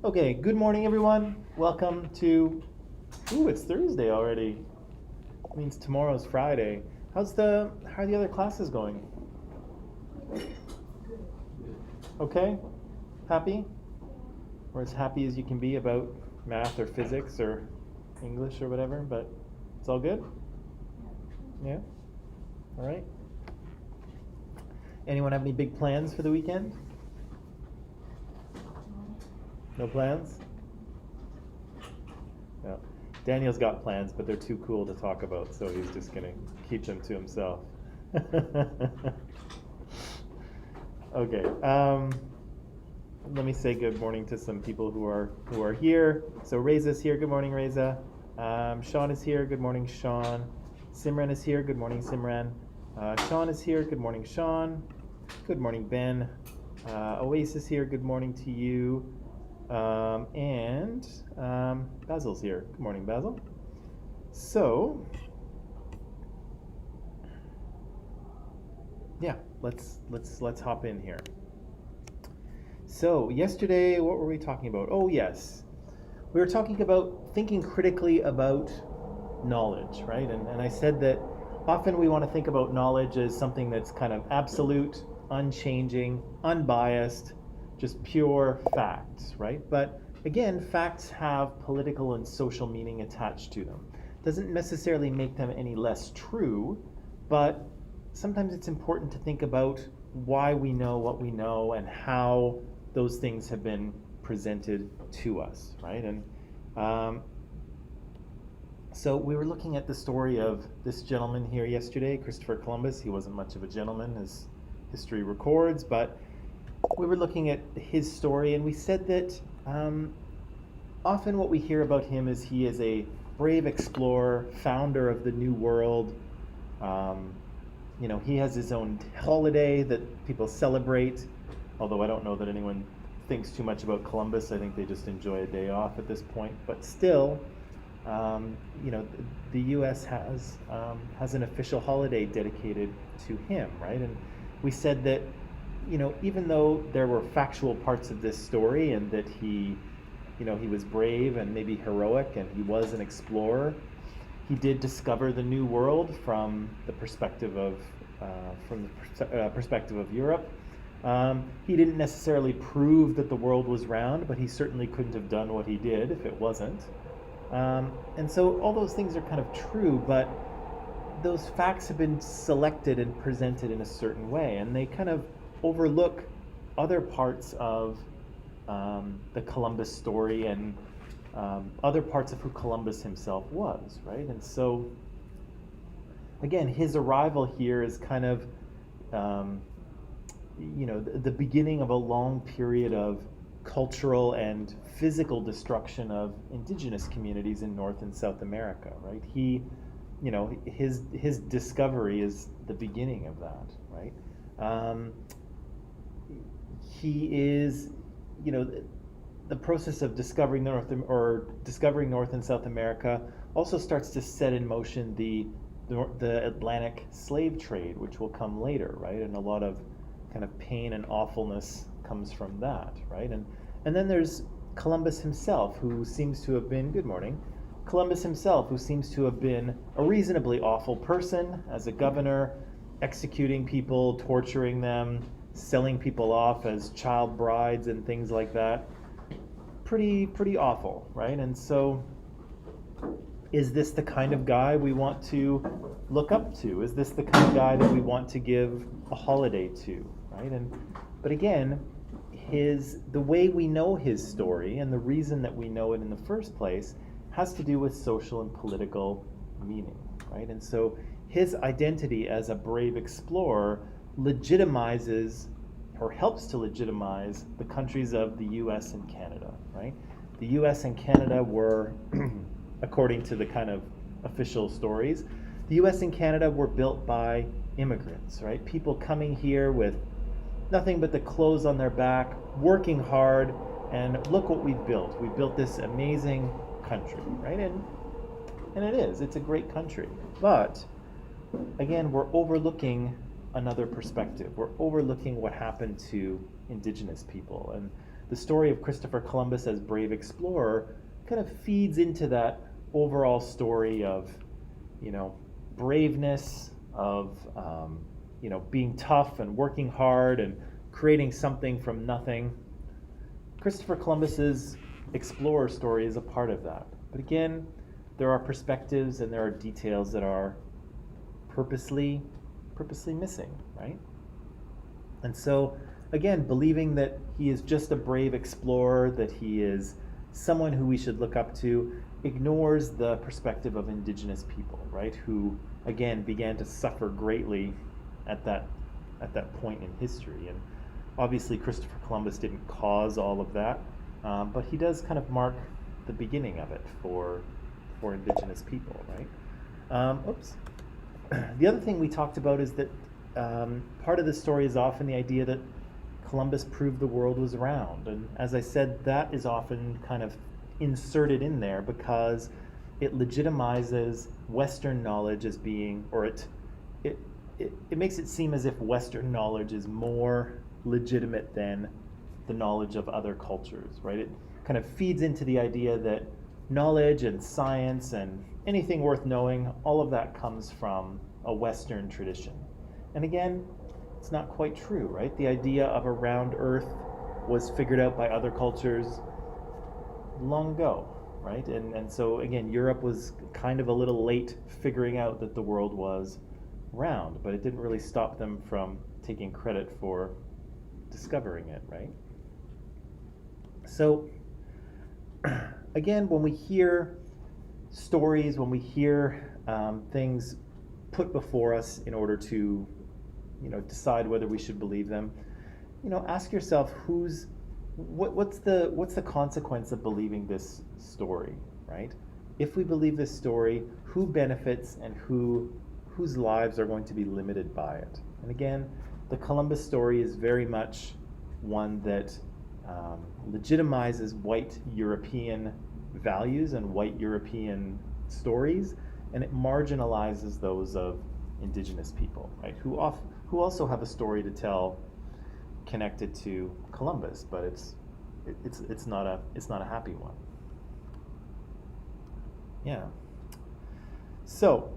Okay, good morning everyone. Welcome to, it's Thursday already. It means tomorrow's Friday. How are the other classes going? Okay? Happy? Or as happy as you can be about math or physics or English or whatever, but it's all good? Yeah? All right. Anyone have any big plans for the weekend? No plans? Yeah. Daniel's got plans, but they're too cool to talk about, so he's just going to keep them to himself. Okay. Let me say good morning to some people who are here. So Reza's here. Good morning, Reza. Sean is here. Good morning, Sean. Simran is here. Good morning, Simran. Sean is here. Good morning, Sean. Good morning, Ben. Oasis here. Good morning to you. And Basil's here. Good morning, Basil. So, yeah, let's hop in here. So yesterday, what were we talking about? Oh yes, we were talking about thinking critically about knowledge, right? And I said that often we want to think about knowledge as something that's kind of absolute, unchanging, unbiased, just pure facts, right? But again, facts have political and social meaning attached to them. Doesn't necessarily make them any less true, but sometimes it's important to think about why we know what we know and how those things have been presented to us, right? And so we were looking at the story of this gentleman here yesterday, Christopher Columbus. He wasn't much of a gentleman, as history records, but we were looking at his story, and we said that often what we hear about him is he is a brave explorer, founder of the New World. He has his own holiday that people celebrate, although I don't know that anyone thinks too much about Columbus. I think they just enjoy a day off at this point. But still, the U.S. has an official holiday dedicated to him, right? And we said that, even though there were factual parts of this story and that he was brave and maybe heroic and he was an explorer, he did discover the New World from the perspective of Europe. He didn't necessarily prove that the world was round, but he certainly couldn't have done what he did if it wasn't. And so all those things are kind of true, but those facts have been selected and presented in a certain way, and they kind of overlook other parts of the Columbus story and other parts of who Columbus himself was, right? And so, again, his arrival here is kind of, the beginning of a long period of cultural and physical destruction of indigenous communities in North and South America, right? His discovery is the beginning of that, right? He is, the process of discovering North and South America also starts to set in motion the Atlantic slave trade, which will come later, right? And a lot of kind of pain and awfulness comes from that, right? And then there's Columbus himself, who seems to have been, good morning, Columbus himself, who seems to have been a reasonably awful person as a governor, executing people, torturing them, selling people off as child brides and things like that. Pretty awful, right? And so, is this the kind of guy we want to look up to? Is this the kind of guy that we want to give a holiday to, right? But again, the way we know his story and the reason that we know it in the first place has to do with social and political meaning, right? And so his identity as a brave explorer legitimizes or helps to legitimize the countries of the US and Canada, right? The US and Canada were, according to the kind of official stories, the US and Canada were built by immigrants, right? People coming here with nothing but the clothes on their back, working hard, and look what we've built. We built this amazing country, right? And it's a great country. But again, we're overlooking another perspective. We're overlooking what happened to indigenous people. And the story of Christopher Columbus as brave explorer kind of feeds into that overall story of, you know, braveness, of being tough and working hard and creating something from nothing. Christopher Columbus's explorer story is a part of that. But again, there are perspectives and there are details that are purposely missing, right? And so, again, believing that he is just a brave explorer, that he is someone who we should look up to, ignores the perspective of indigenous people, right? Who, again, began to suffer greatly at that point in history. And obviously, Christopher Columbus didn't cause all of that, but he does kind of mark the beginning of it for indigenous people, right? The other thing we talked about is that part of the story is often the idea that Columbus proved the world was round. And as I said, that is often kind of inserted in there because it legitimizes Western knowledge as being, or it makes it seem as if Western knowledge is more legitimate than the knowledge of other cultures, right? It kind of feeds into the idea that knowledge and science and anything worth knowing, all of that comes from a Western tradition. And again, it's not quite true, right? The idea of a round Earth was figured out by other cultures long ago, right? And so again, Europe was kind of a little late figuring out that the world was round, but it didn't really stop them from taking credit for discovering it, right? So again, when we hear stories, when we hear things put before us in order to, decide whether we should believe them, ask yourself what's the consequence of believing this story, right? If we believe this story, who benefits and whose lives are going to be limited by it? And again, the Columbus story is very much one that legitimizes white European values and white European stories, and it marginalizes those of indigenous people, right? Who also have a story to tell connected to Columbus, but it's not a happy one. Yeah. So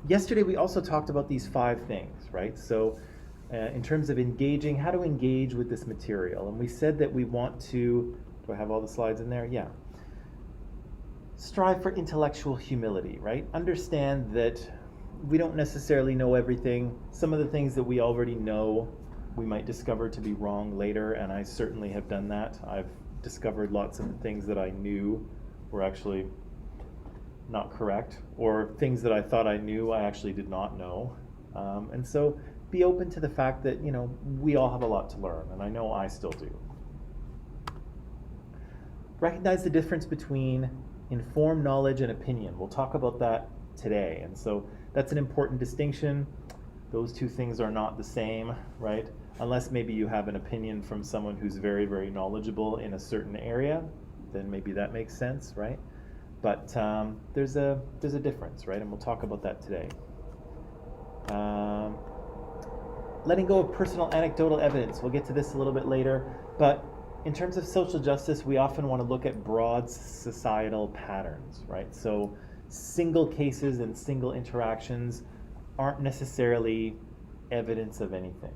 yesterday we also talked about these 5 things, right? So in terms of engaging, how to engage with this material, and we said that we want to. Do I have all the slides in there? Yeah. Strive for intellectual humility, right? Understand that we don't necessarily know everything. Some of the things that we already know, we might discover to be wrong later, and I certainly have done that. I've discovered lots of the things that I knew were actually not correct, or things that I thought I knew I actually did not know. And so be open to the fact that, we all have a lot to learn, and I know I still do. Recognize the difference between informed knowledge and opinion. We'll talk about that today. And so that's an important distinction. Those two things are not the same, right? Unless maybe you have an opinion from someone who's very, very knowledgeable in a certain area, then maybe that makes sense, right? But there's a difference, right? And we'll talk about that today. Letting go of personal anecdotal evidence. We'll get to this a little bit later. But in terms of social justice, we often want to look at broad societal patterns, right? So single cases and single interactions aren't necessarily evidence of anything,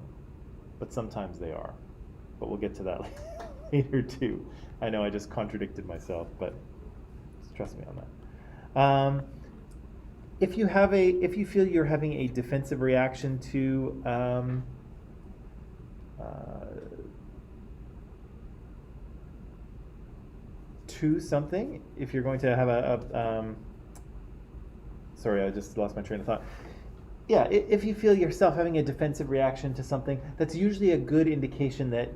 but sometimes they are. But we'll get to that later too. I know I just contradicted myself, but just trust me on that. If you feel you're having a defensive reaction to something, if you're going to have sorry, I just lost my train of thought. Yeah, if you feel yourself having a defensive reaction to something, that's usually a good indication that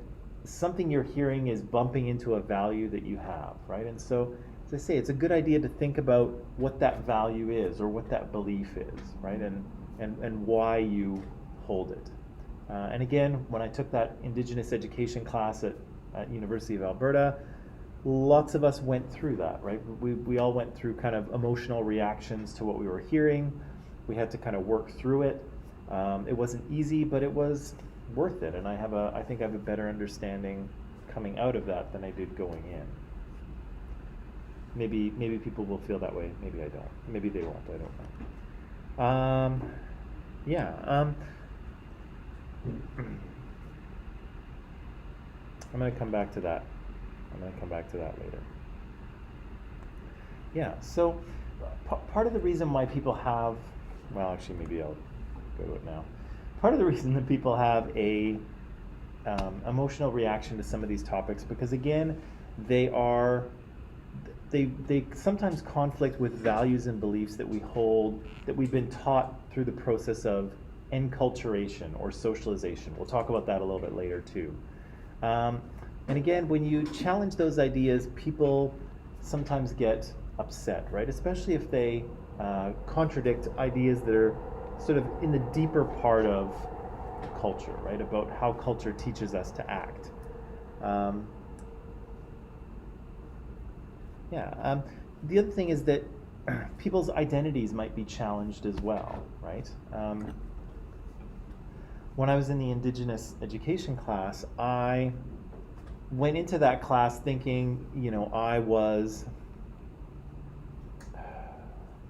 something you're hearing is bumping into a value that you have, right? And so, as I say, it's a good idea to think about what that value is or what that belief is, right? And why you hold it. And again, when I took that Indigenous education class at University of Alberta, lots of us went through that, right? We all went through kind of emotional reactions to what we were hearing. We had to kind of work through it. It wasn't easy, but it was worth it. And I think I have a better understanding coming out of that than I did going in. Maybe people will feel that way. Maybe I don't. Maybe they won't. I don't know. Yeah. I'm going to come back to that. Later. Yeah. So part of the reason why people have, well, actually, maybe I'll go to it now. Part of the reason that people have a emotional reaction to some of these topics, because again, they sometimes conflict with values and beliefs that we hold, that we've been taught through the process of enculturation or socialization. We'll talk about that a little bit later too. And again, when you challenge those ideas, people sometimes get upset, right? Especially if they contradict ideas that are sort of in the deeper part of culture, right? About how culture teaches us to act. The other thing is that people's identities might be challenged as well, right? When I was in the Indigenous education class, I went into that class thinking, I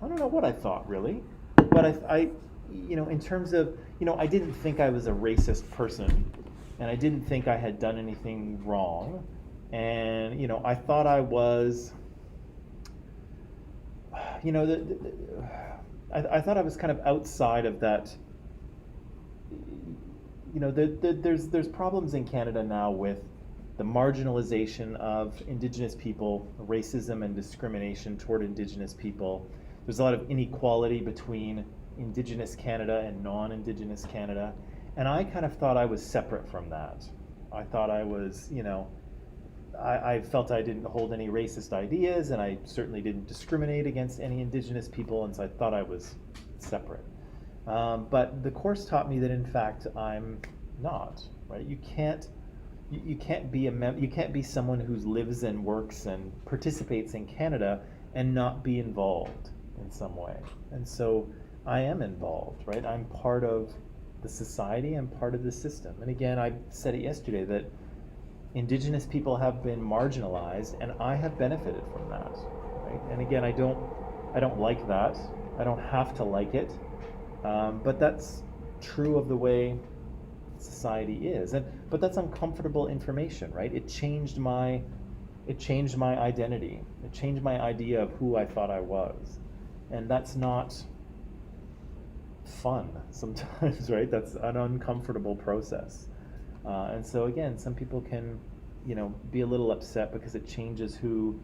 don't know what I thought really, but I in terms of, I didn't think I was a racist person, and I didn't think I had done anything wrong, and I thought I was, I thought I was kind of outside of that. There's problems in Canada now with the marginalization of Indigenous people, racism and discrimination toward Indigenous people. There's a lot of inequality between Indigenous Canada and non-Indigenous Canada, and I kind of thought I was separate from that. I thought I was, I felt I didn't hold any racist ideas, and I certainly didn't discriminate against any Indigenous people, and so I thought I was separate. But the course taught me that in fact I'm not, right? You can't be someone who lives and works and participates in Canada and not be involved in some way. And so I am involved, right? I'm part of the society, I'm part of the system. And again, I said it yesterday that Indigenous people have been marginalized, and I have benefited from that, right? And again, I don't like that. I don't have to like it, but that's true of the way society is. But that's uncomfortable information, right? It changed my identity. It changed my idea of who I thought I was, and that's not fun sometimes, right? That's an uncomfortable process. And so again, some people can, be a little upset because it changes who,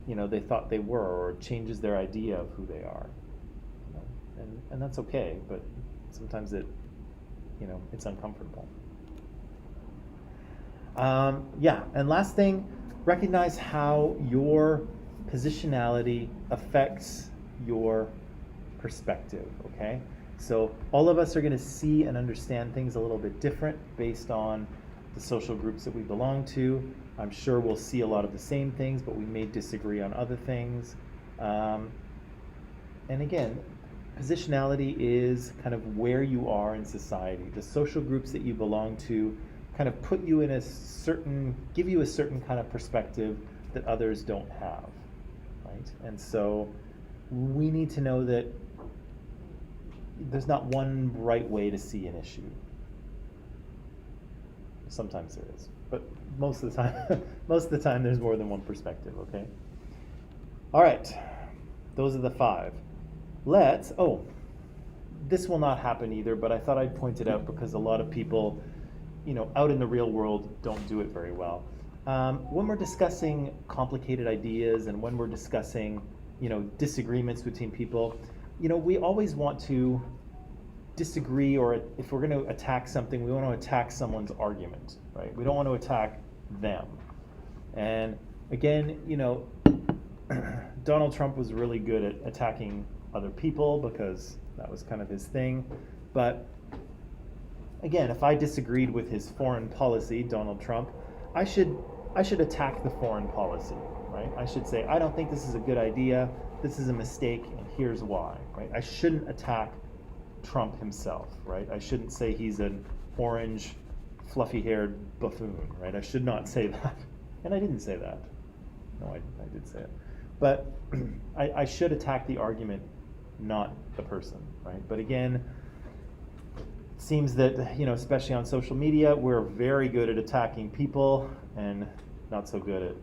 they thought they were, or changes their idea of who they are. And that's okay, but sometimes it's uncomfortable. And last thing, recognize how your positionality affects your perspective, okay? So all of us are going to see and understand things a little bit different based on the social groups that we belong to. I'm sure we'll see a lot of the same things, but we may disagree on other things. And again, positionality is kind of where you are in society. The social groups that you belong to kind of put you in give you a certain kind of perspective that others don't have, right? And so we need to know that there's not one right way to see an issue. Sometimes there is, but most of the time there's more than one perspective, okay? All right, those are the 5. This will not happen either, but I thought I'd point it out because a lot of people, out in the real world don't do it very well. When we're discussing complicated ideas and when we're discussing, disagreements between people, we always want to disagree, or if we're going to attack something, we want to attack someone's argument, right? We don't want to attack them. And again, Donald Trump was really good at attacking other people because that was kind of his thing. But again, if I disagreed with his foreign policy, Donald Trump, I should attack the foreign policy, right? I should say, I don't think this is a good idea. This is a mistake, and here's why, right? I shouldn't attack Trump himself, right? I shouldn't say he's an orange fluffy-haired buffoon, right? I should not say that. And I didn't say that. No, I did say it. But I should attack the argument, not the person, right? But again, it seems that, especially on social media, we're very good at attacking people and not so good at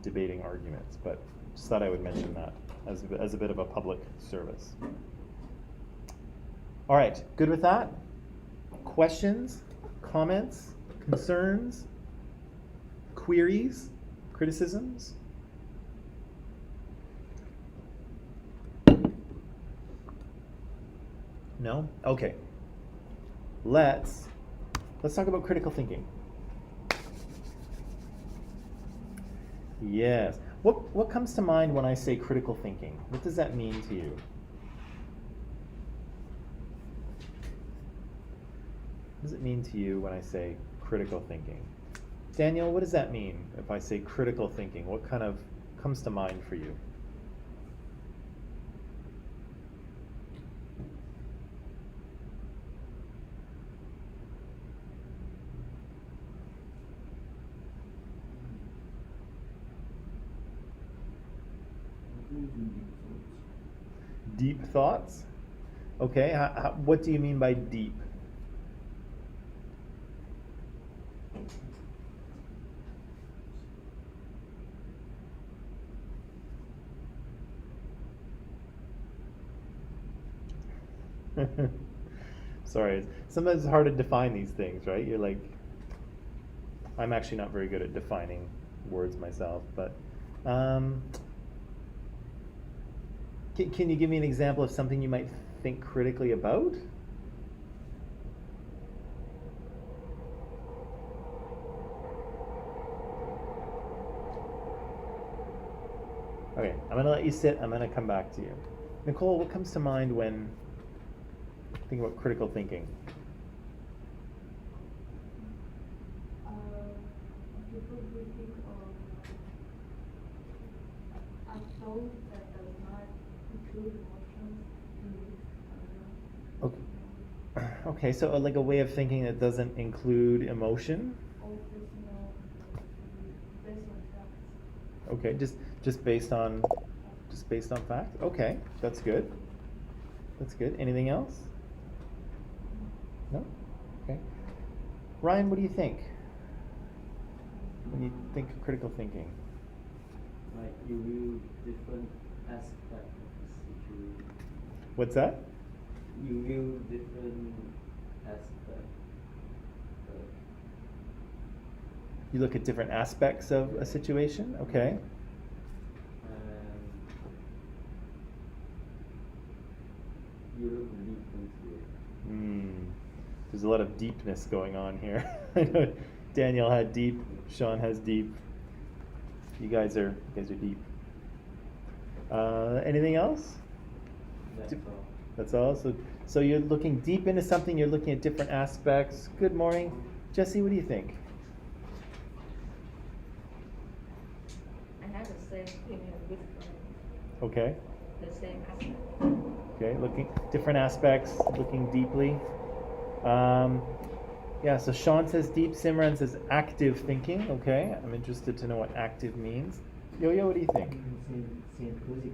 debating arguments. But just thought I would mention that as a bit of a public service. All right, good with that? Questions, comments, concerns, queries, criticisms? No? Okay. Let's talk about critical thinking. Yes. What comes to mind when I say critical thinking? What does that mean to you? What does it mean to you when I say critical thinking? Daniel, what does that mean if I say critical thinking? What kind of comes to mind for you? Deep thoughts? Okay, what do you mean by deep? Sorry, sometimes it's hard to define these things, right? You're like, I'm actually not very good at defining words myself, but can you give me an example of something you might think critically about? Okay, I'm going to let you sit. I'm going to come back to you. Nicole, what comes to mind when thinking about critical thinking? People who think of a thought that does not include emotions in it. Okay, so like a way of thinking that doesn't include emotion? Or based on facts. Okay, just based on fact? Okay, that's good. That's good. Anything else? No? Okay. Ryan, what do you think when you think of critical thinking? Like you view different aspects of the situation. What's that? You view different aspects. You look at different aspects of a situation? Okay. And you look deep into it. There's a lot of deepness going on here. I know Daniel had deep, Sean has deep. You guys are deep. Anything else? That's all. That's all. So you're looking deep into something. You're looking at different aspects. Good morning, Jesse. What do you think? I have the same opinion with Okay. the same aspect. Okay. Looking different aspects. Looking deeply. Yeah. So Sean says deep. Simran says active thinking. Okay. I'm interested to know what active means. Yo-Yo, what do you think? Scientifically,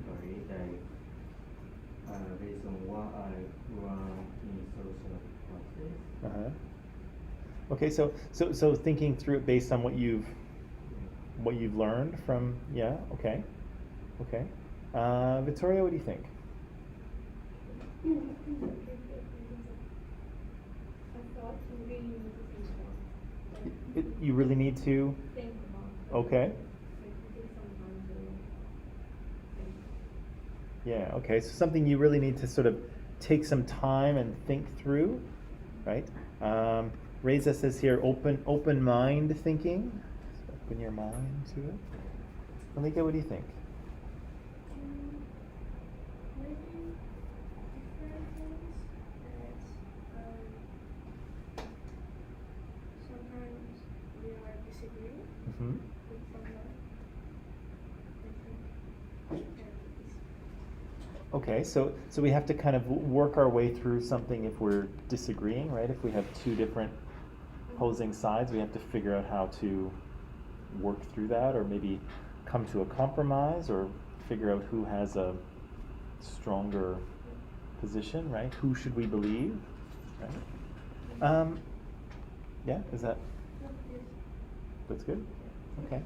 based on what I run in social process. Okay, so thinking through it based on what you've learned from, okay. Victoria, what do you think? You really need to Think about it. Okay. Take some time to think. Yeah, okay. So something you really need to sort of take some time and think through, right? Reza says here, open mind thinking. So open your mind to it. Malika, what do you think? Maybe different things that sometimes we are disagreeing Mm-hmm. with someone. I think that is Okay, so we have to kind of work our way through something if we're disagreeing, right? If we have two different opposing sides. We have to figure out how to work through that, or maybe come to a compromise, or figure out who has a stronger position, right? Who should we believe, right? Yeah, is that, that's good? Okay.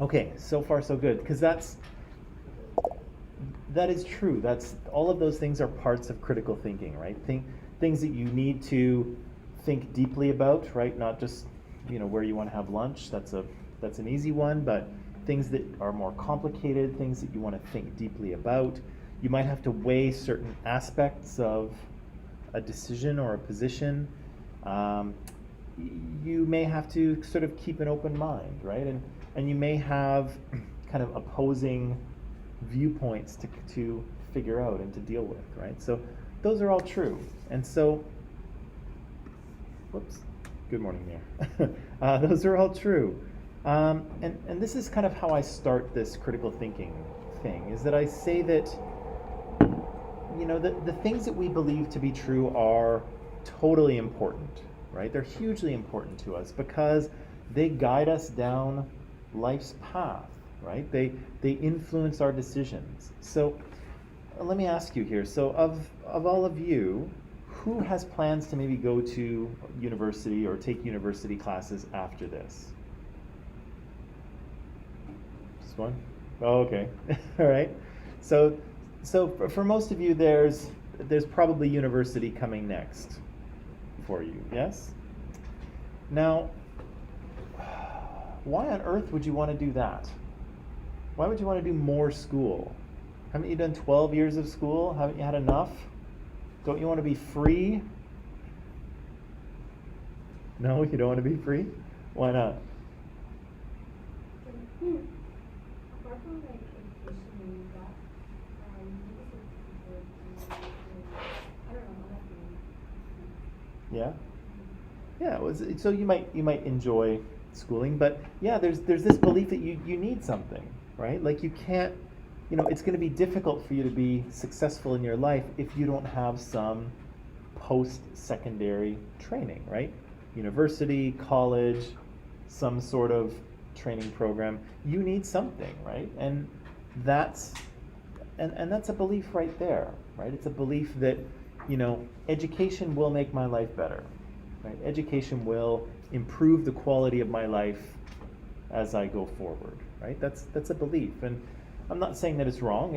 Okay, so far so good, because that is true. That's, all of those things are parts of critical thinking, right? Things that you need to think deeply about, right? Not just, where you want to have lunch. That's an easy one, but things that are more complicated, things that you want to think deeply about. You might have to weigh certain aspects of a decision or a position. You may have to sort of keep an open mind, right? And you may have kind of opposing viewpoints to figure out and to deal with, right? So those are all true. And so, whoops, good morning there. Those are all true. And this is kind of how I start this critical thinking thing, is that I say that, the things that we believe to be true are totally important, right? They're hugely important to us because they guide us down life's path, right? They influence our decisions. So let me ask you here. So of all of you, who has plans to maybe go to university or take university classes after this? Just one? Oh, okay. All right. So for most of you, there's probably university coming next for you, yes? Now, why on earth would you want to do that? Why would you want to do more school? Haven't you done 12 years of school? Haven't you had enough? Don't you want to be free? No, you don't want to be free? Why not? Apart from like education and that, I don't know, Yeah? Yeah, so you might enjoy schooling, but yeah, there's this belief that you need something, right? Like you can't, it's going to be difficult for you to be successful in your life if you don't have some post-secondary training, right? University, college, some sort of training program. You need something, right? And that's a belief right there, right? It's a belief that, education will make my life better, right? Education will improve the quality of my life as I go forward, right? That's a belief, and I'm not saying that it's wrong.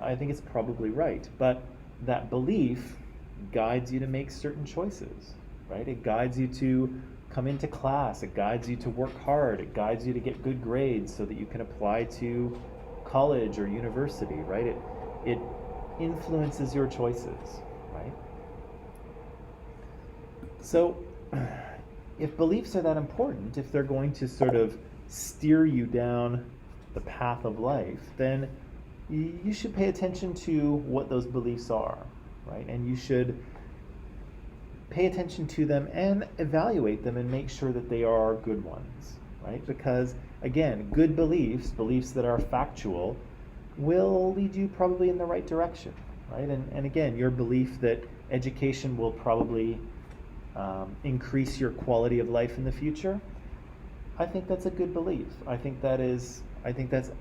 I think it's probably right, but that belief guides you to make certain choices, right? It guides you to come into class. It guides you to work hard. It guides you to get good grades so that you can apply to college or university, right? It influences your choices, right? So if beliefs are that important, if they're going to sort of steer you down the path of life, then you should pay attention to what those beliefs are, right? And you should pay attention to them and evaluate them and make sure that they are good ones, right? Because again, good beliefs that are factual, will lead you probably in the right direction, right? And again, your belief that education will probably increase your quality of life in the future, I think that's a good belief. I think that's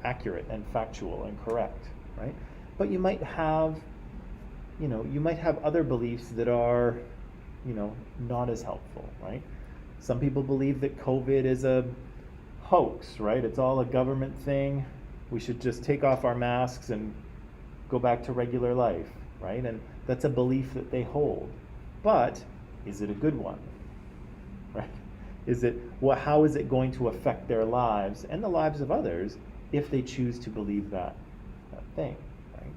accurate and factual and correct, right? But you might have other beliefs that are, not as helpful, right? Some people believe that COVID is a hoax, right? It's all a government thing. We should just take off our masks and go back to regular life, right? And that's a belief that they hold. But is it a good one, right? How is it going to affect their lives and the lives of others if they choose to believe that thing, right?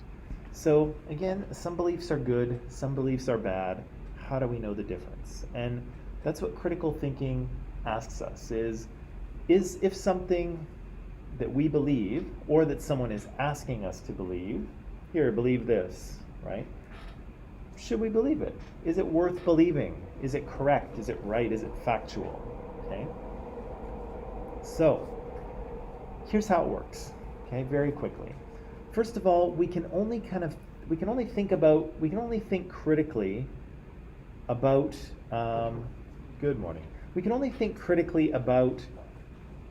So again, some beliefs are good, some beliefs are bad. How do we know the difference? And that's what critical thinking asks us, is if something that we believe or that someone is asking us to believe, here, believe this, right? Should we believe it? Is it worth believing? Is it correct? Is it right? Is it factual? Okay. So here's how it works. Okay, very quickly. First of all, we can only think critically about Good morning. We can only think critically about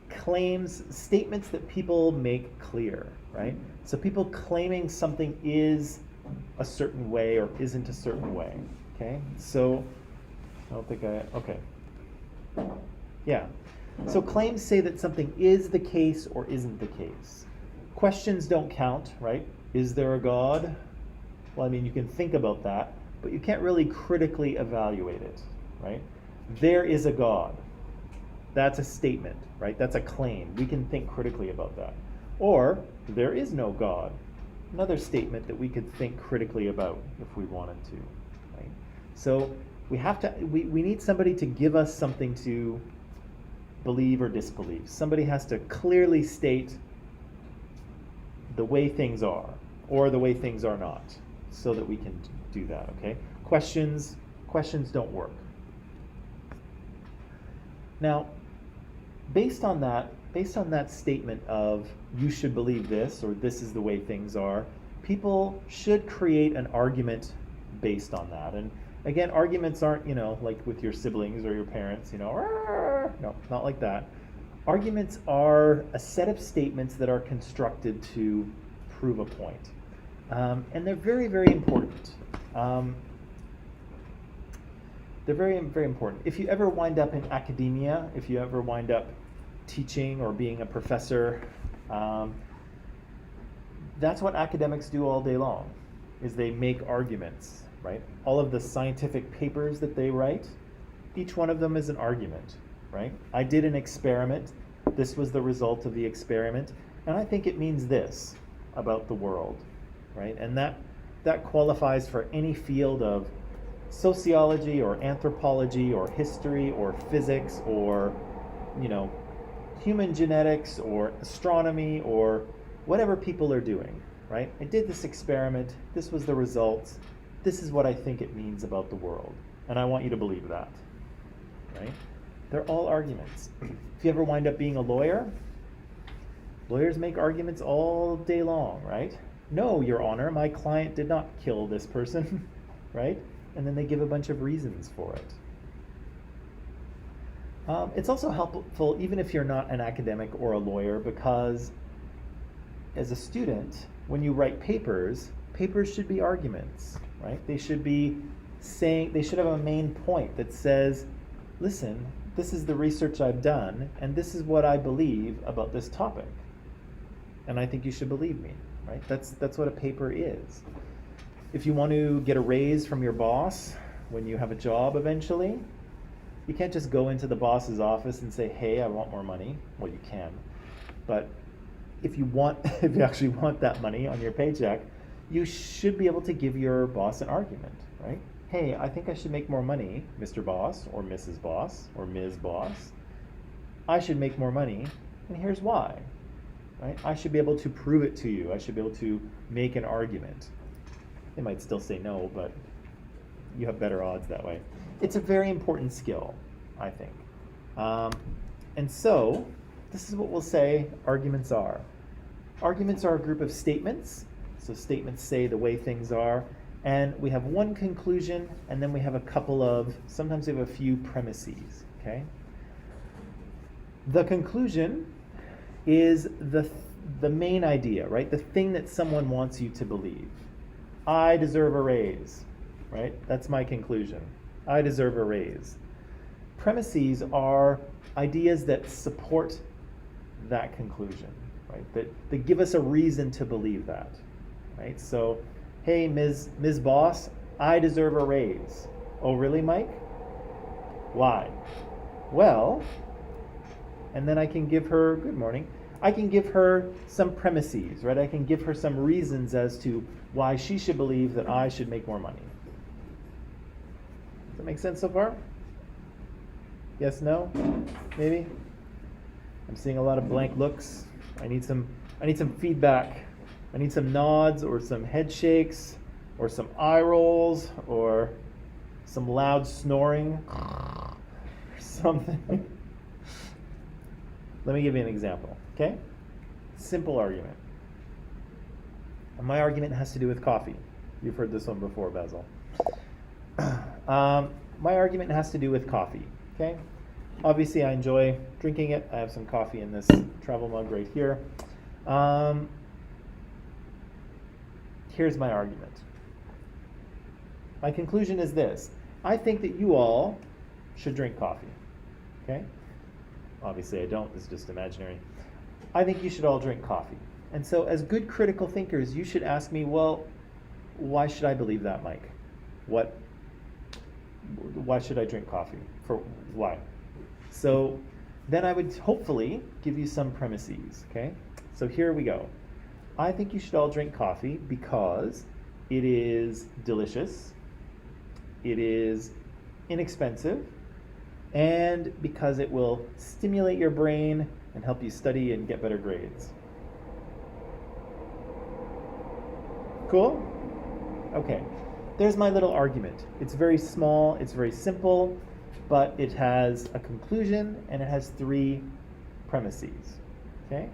claims, statements that people make clear, right? So people claiming something is a certain way or isn't a certain way, okay? So, I don't think okay. Yeah. So claims say that something is the case or isn't the case. Questions don't count, right? Is there a God? Well, I mean, you can think about that, but you can't really critically evaluate it, right? There is a God. That's a statement, right? That's a claim. We can think critically about that. Or, there is no God. Another statement that we could think critically about if we wanted to, right? So we need somebody to give us something to believe or disbelieve. Somebody has to clearly state the way things are or the way things are not so that we can do that, okay? Questions don't work. Now, based on that statement of you should believe this or this is the way things are, people should create an argument based on that. And again, arguments aren't, like with your siblings or your parents, no, not like that. Arguments are a set of statements that are constructed to prove a point. And they're very, very important. They're very, very important. If you ever wind up in academia, if you ever wind up teaching or being a professor, that's what academics do all day long, is they make arguments, right? All of the scientific papers that they write, each one of them is an argument, right? I did an experiment. This was the result of the experiment, and I think it means this about the world, right? And that qualifies for any field of sociology or anthropology or history or physics or, human genetics or astronomy or whatever people are doing, right? I did this experiment. This was the results. This is what I think it means about the world. And I want you to believe that, right? They're all arguments. If you ever wind up being a lawyer, lawyers make arguments all day long, right? No, Your Honor, my client did not kill this person, right? And then they give a bunch of reasons for it. It's also helpful even if you're not an academic or a lawyer, because as a student, when you write papers should be arguments, right? They should have a main point that says, listen, this is the research I've done, and this is what I believe about this topic. And I think you should believe me, right? That's what a paper is. If you want to get a raise from your boss when you have a job eventually, you can't just go into the boss's office and say, hey, I want more money. Well, you can. But if you actually want that money on your paycheck, you should be able to give your boss an argument, right? Hey, I think I should make more money, Mr. Boss, or Mrs. Boss, or Ms. Boss. I should make more money, and here's why, right? I should be able to prove it to you. I should be able to make an argument. They might still say no, but you have better odds that way. It's a very important skill, I think. And so, this is what we'll say arguments are. Arguments are a group of statements. So statements say the way things are. And we have one conclusion, and then we have sometimes we have a few premises, okay? The conclusion is the main idea, right? The thing that someone wants you to believe. I deserve a raise, right? That's my conclusion. I deserve a raise. Premises are ideas that support that conclusion, right? That give us a reason to believe that, right? So, hey, Ms. Boss, I deserve a raise. Oh, really, Mike? Why? Well, and then I can give her, good morning, I can give her some premises, right? I can give her some reasons as to why she should believe that I should make more money. Does that make sense so far? Yes, no? Maybe? I'm seeing a lot of blank looks. I need some feedback. I need some nods or some head shakes or some eye rolls or some loud snoring or something. Let me give you an example, okay? Simple argument. And my argument has to do with coffee. You've heard this one before, Basil. my argument has to do with coffee. Okay, obviously I enjoy drinking it. I have some coffee in this travel mug right here. Here's my argument. My conclusion is this: I think that you all should drink coffee. Okay? Obviously I don't, this is just imaginary. I think you should all drink coffee. And so as good critical thinkers, you should ask me, well, why should I believe that, Mike? Why should I drink coffee? For why? So then I would hopefully give you some premises, okay? So here we go. I think you should all drink coffee because it is delicious, it is inexpensive, and because it will stimulate your brain and help you study and get better grades. Cool? Okay. There's my little argument. It's very small, it's very simple, but it has a conclusion and it has 3 premises. Okay?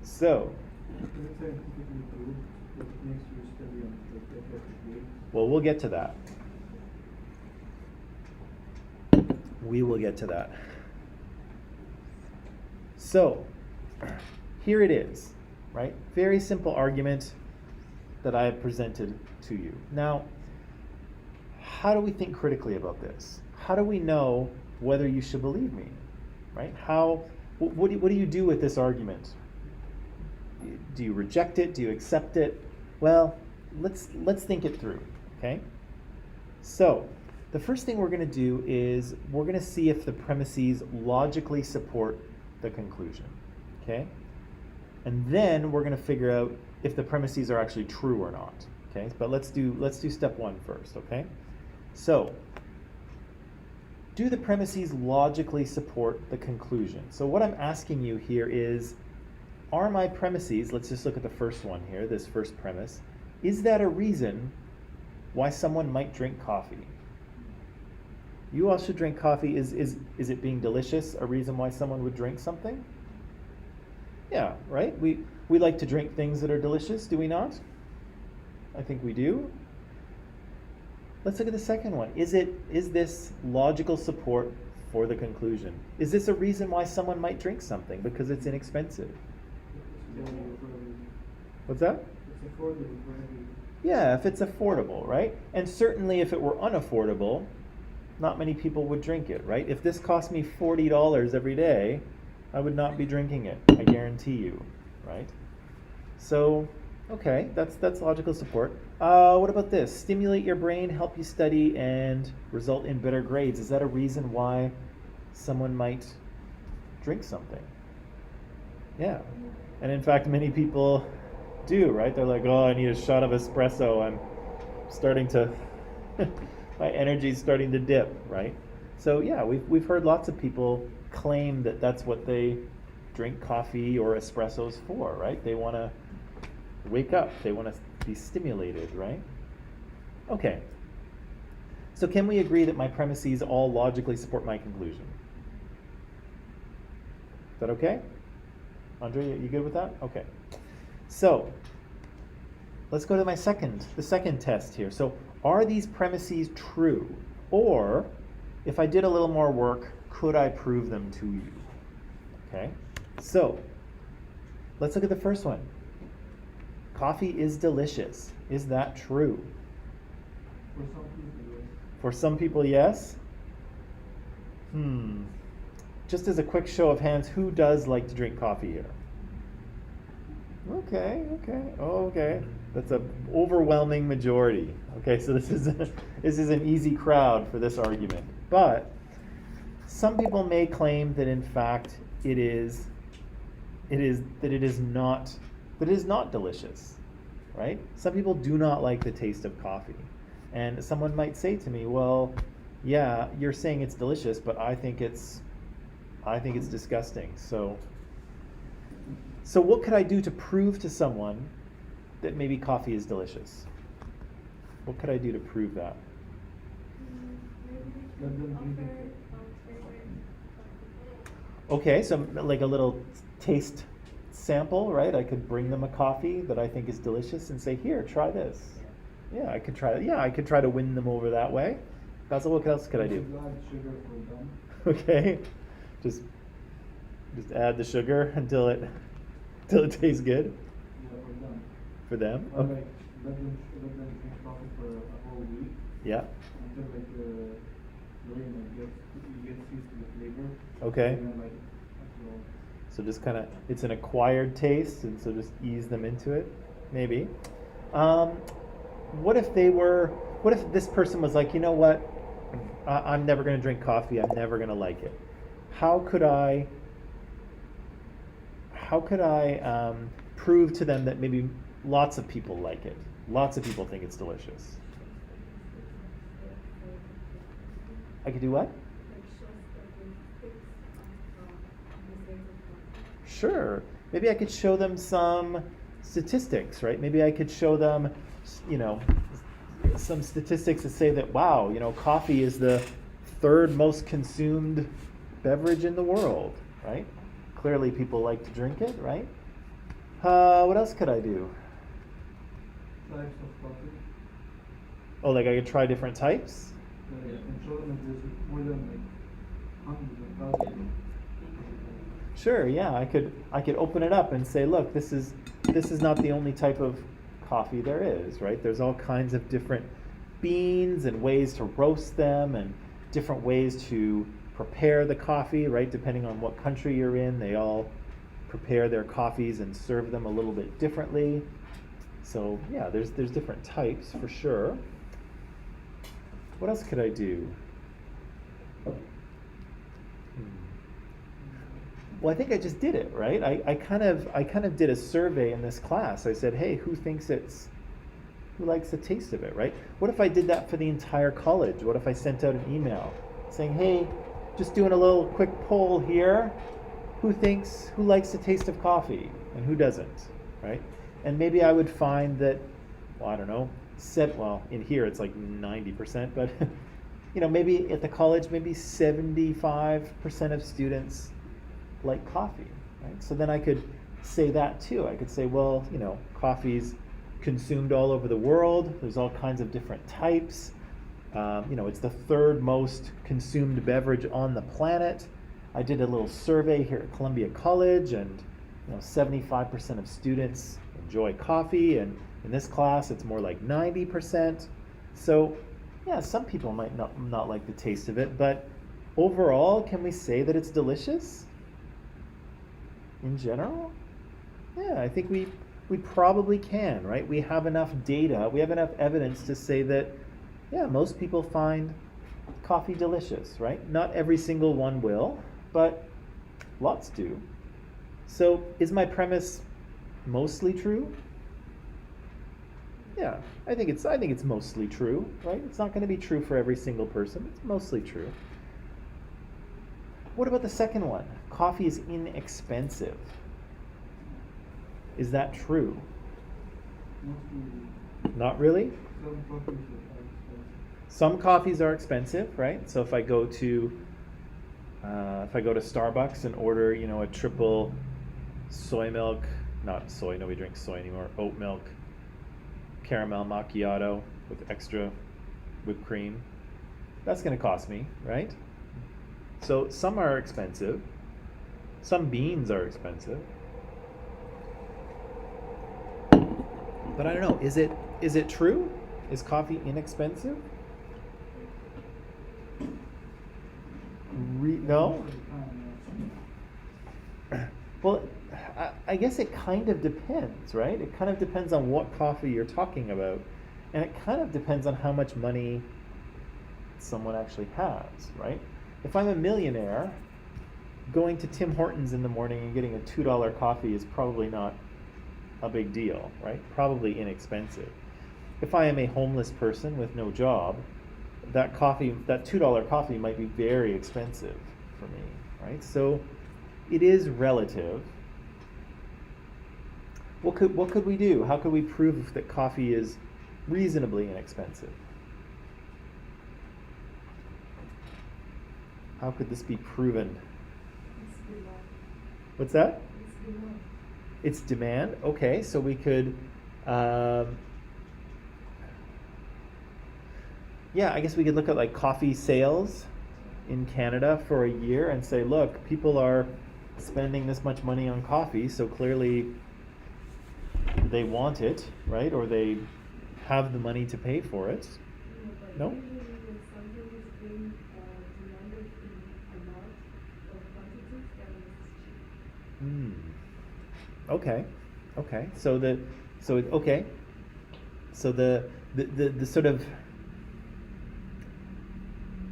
So, well, we'll get to that. We will get to that. So, here it is, right? Very simple argument that I have presented to you. Now, how do we think critically about this? How do we know whether you should believe me, right? What do you do with this argument? Do you reject it? Do you accept it? Well, let's think it through, okay? So, the first thing we're going to do is we're going to see if the premises logically support the conclusion, okay? And then we're going to figure out if the premises are actually true or not, okay? But let's do step 1 first, okay? So, do the premises logically support the conclusion? So what I'm asking you here is, are my premises, let's just look at the first one here, this first premise, is that a reason why someone might drink coffee? You all should drink coffee. Is it being delicious a reason why someone would drink something? Yeah, right? We like to drink things that are delicious, do we not? I think we do. Let's look at the second one. Is this logical support for the conclusion? Is this a reason why someone might drink something because it's inexpensive? What's that? It's affordable. Yeah, if it's affordable, right? And certainly if it were unaffordable, not many people would drink it, right? If this cost me $40 every day, I would not be drinking it, I guarantee you, right? So, okay, that's logical support. What about this? Stimulate your brain, help you study, and result in better grades. Is that a reason why someone might drink something? Yeah. And in fact, many people do, right? They're like, oh, I need a shot of espresso. I'm starting to, my energy's starting to dip, right? So yeah, we've heard lots of people claim that that's what they drink coffee or espressos for, right? They want to wake up. They want to be stimulated, right? Okay. So can we agree that my premises all logically support my conclusion? Is that okay? Andre, you good with that? Okay. So let's go to the second test here. So are these premises true? Or if I did a little more work, could I prove them to you? Okay. So let's look at the first one. Coffee is delicious. Is that true? For some people, For yes. some people, yes? Just as a quick show of hands, who does like to drink coffee here? Okay. That's an overwhelming majority. Okay, so this is an easy crowd for this argument. But some people may claim that in fact it is not delicious, right? Some people do not like the taste of coffee. And someone might say to me, well, yeah, you're saying it's delicious, but I think it's disgusting. So what could I do to prove to someone that maybe coffee is delicious? What could I do to prove that? Okay, so like a little taste sample, right? I could bring them a coffee that I think is delicious and say, here, try this. Yeah, I could try to win them over that way. Basil, what else could I do? You add sugar for them. Okay, just add the sugar until it tastes good Yeah, for them. for them. Or Okay. like let them drink coffee for a whole week Yeah. until like the brain like gets used to the flavor. Okay. And then like as well. So just kind of, it's an acquired taste, and so just ease them into it, maybe. Um, what if this person was like, you know what, I'm never going to drink coffee, I'm never going to like it. How could I prove to them that maybe lots of people like it? Lots of people think it's delicious. I could do what? Like show statistics from the sake of Sure. Maybe I could show them some statistics, right? Maybe I could show them, some statistics that say that, wow, coffee is the third most consumed beverage in the world, right? Clearly people like to drink it, right? What else could I do? Types of coffee. Oh, like I could try different types? And show them that there's more than like hundreds of thousands. Sure, yeah, I could open it up and say, look, this is not the only type of coffee there is, right? There's all kinds of different beans and ways to roast them and different ways to prepare the coffee, right? Depending on what country you're in, they all prepare their coffees and serve them a little bit differently. So yeah, there's different types for sure. What else could I do? Well, I think I just did it, right? I kind of did a survey in this class. I said, hey, who likes the taste of it, right? What if I did that for the entire college? What if I sent out an email saying, hey, just doing a little quick poll here. Who likes the taste of coffee and who doesn't, right? And maybe I would find that, well, I don't know, in here it's like 90%, but maybe at the college, maybe 75% of students like coffee, right? So then I could say that too. I could say, well, coffee's consumed all over the world. There's all kinds of different types. It's the third most consumed beverage on the planet. I did a little survey here at Columbia College, and 75% of students enjoy coffee, and in this class it's more like 90%. So yeah, some people might not like the taste of it, but overall, can we say that it's delicious? In general? Yeah, I think we probably can, right? We have enough data, we have enough evidence to say that, yeah, most people find coffee delicious, right? Not every single one will, but lots do. So is my premise mostly true? Yeah, I think it's mostly true, right? It's not going to be true for every single person. It's mostly true. What about the second one? Coffee is inexpensive. Is that true? Not really? Some coffees are expensive, right? So if I go to Starbucks and order, a triple soy milk, not soy, nobody drinks soy anymore, oat milk, caramel macchiato with extra whipped cream, that's going to cost me, right? So some are expensive. Some beans are expensive. But I don't know, is it true? Is coffee inexpensive? No? Well, I guess it kind of depends, right? It kind of depends on what coffee you're talking about. And it kind of depends on how much money someone actually has, right? If I'm a millionaire, going to Tim Hortons in the morning and getting a $2 coffee is probably not a big deal, right? Probably inexpensive. If I am a homeless person with no job, that $2 coffee might be very expensive for me, right? So it is relative. What could we do? How could we prove that coffee is reasonably inexpensive? How could this be proven? It's demand. What's that? It's demand. It's demand. Okay, so we could yeah, I guess we could look at like coffee sales in Canada for a year and say, look, people are spending this much money on coffee, so clearly they want it, right? Or they have the money to pay for it. No? Usually when something is being demanded in a lot of quantities, then it's cheap. Hmm. Okay. Okay. Okay. So the sort of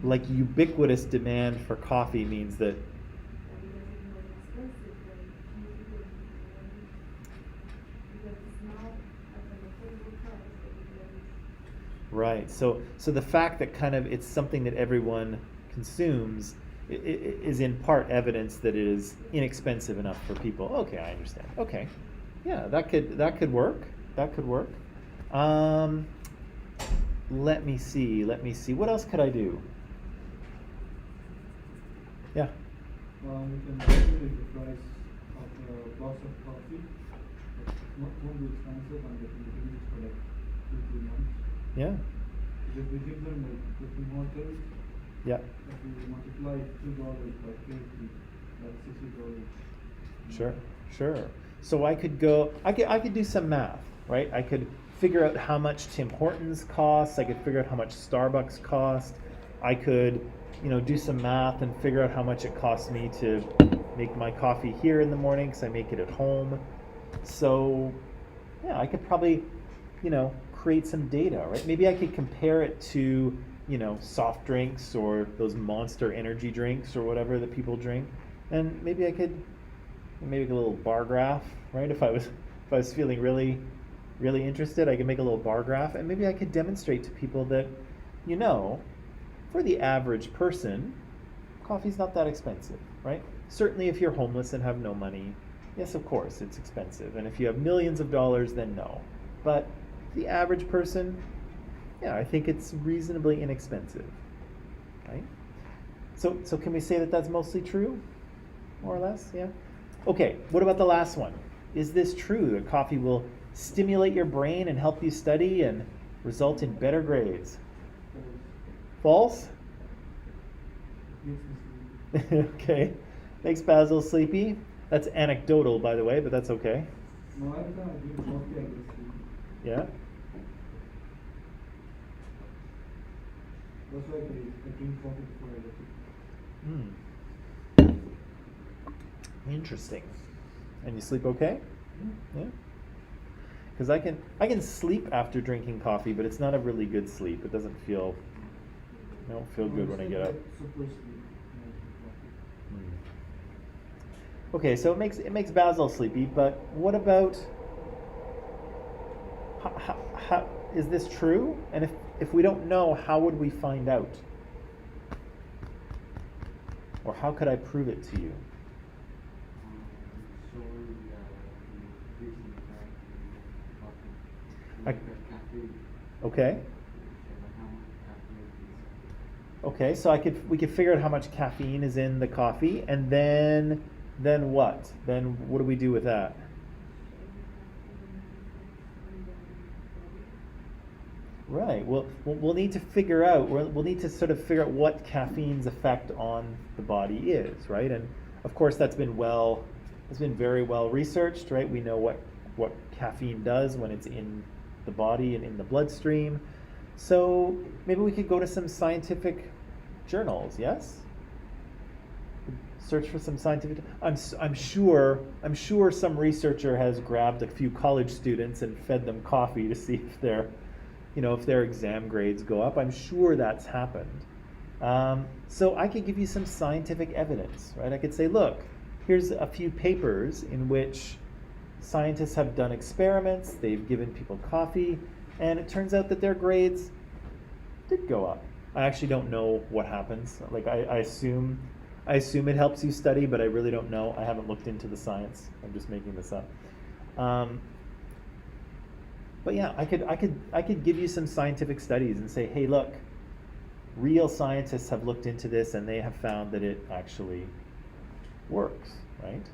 like ubiquitous demand for coffee means that And because it's more expensive, then few people want it. Because it's now at an affordable price, everybody right. So the fact that kind of it's something that everyone consumes is in part evidence that it is inexpensive enough for people. Okay, I understand. Okay. Yeah, that could work. That could work. Let me see. What else could I do? Yeah. We can calculate the price of a box of coffee. Won't be expensive and they can be used for like 2 3 months. Yeah. If we give them like $50, Yeah. if we multiply $2 by 50, that's $60. Sure. So I could do some math, right? I could figure out how much Tim Hortons costs. I could figure out how much Starbucks cost. I could, do some math and figure out how much it costs me to make my coffee here in the morning because I make it at home. So, yeah, I could probably, create some data, right? Maybe I could compare it to, soft drinks or those Monster energy drinks or whatever that people drink, and maybe I could make a little bar graph, right? If I was feeling really, really interested, I could make a little bar graph, and maybe I could demonstrate to people that, for the average person, coffee's not that expensive, right? Certainly if you're homeless and have no money, yes, of course, it's expensive. And if you have millions of dollars, then no. But the average person, yeah, I think it's reasonably inexpensive, right? So can we say that that's mostly true? More or less, yeah? Okay, what about the last one? Is this true that coffee will stimulate your brain and help you study and result in better grades? False? Yes, Okay. Makes Basil sleepy. That's anecdotal, by the way, but that's okay. no, every time I drink coffee, I get sleepy. Yeah? That's why I drink coffee before I go to sleep. Interesting. And you sleep okay? Yeah. Because I can sleep after drinking coffee, but it's not a really good sleep. It doesn't feel I don't feel good when I get up. Super sleep when I drink coffee. Okay, so it makes Basil sleepy, but what about how is this true? And if we don't know, how would we find out? Or how could I prove it to you? So the increase in the coffee, I- caffeine, Okay. how much caffeine is Okay, so we could figure out how much caffeine is in the coffee, and then what? Then what do we do with that? Right. Well, we'll need to figure out. We'll need to sort of figure out what caffeine's effect on the body is, right? And of course, that's been very well researched, right? We know what caffeine does when it's in the body and in the bloodstream. So maybe we could go to some scientific journals. Yes. Search for some scientific. I'm sure some researcher has grabbed a few college students and fed them coffee to see if their exam grades go up. I'm sure that's happened. So I could give you some scientific evidence, right? I could say, look, here's a few papers in which scientists have done experiments. They've given people coffee, and it turns out that their grades did go up. I actually don't know what happens. Like I assume it helps you study, but I really don't know. I haven't looked into the science. I'm just making this up. But yeah, I could give you some scientific studies and say, hey, look, real scientists have looked into this and they have found that it actually works, right?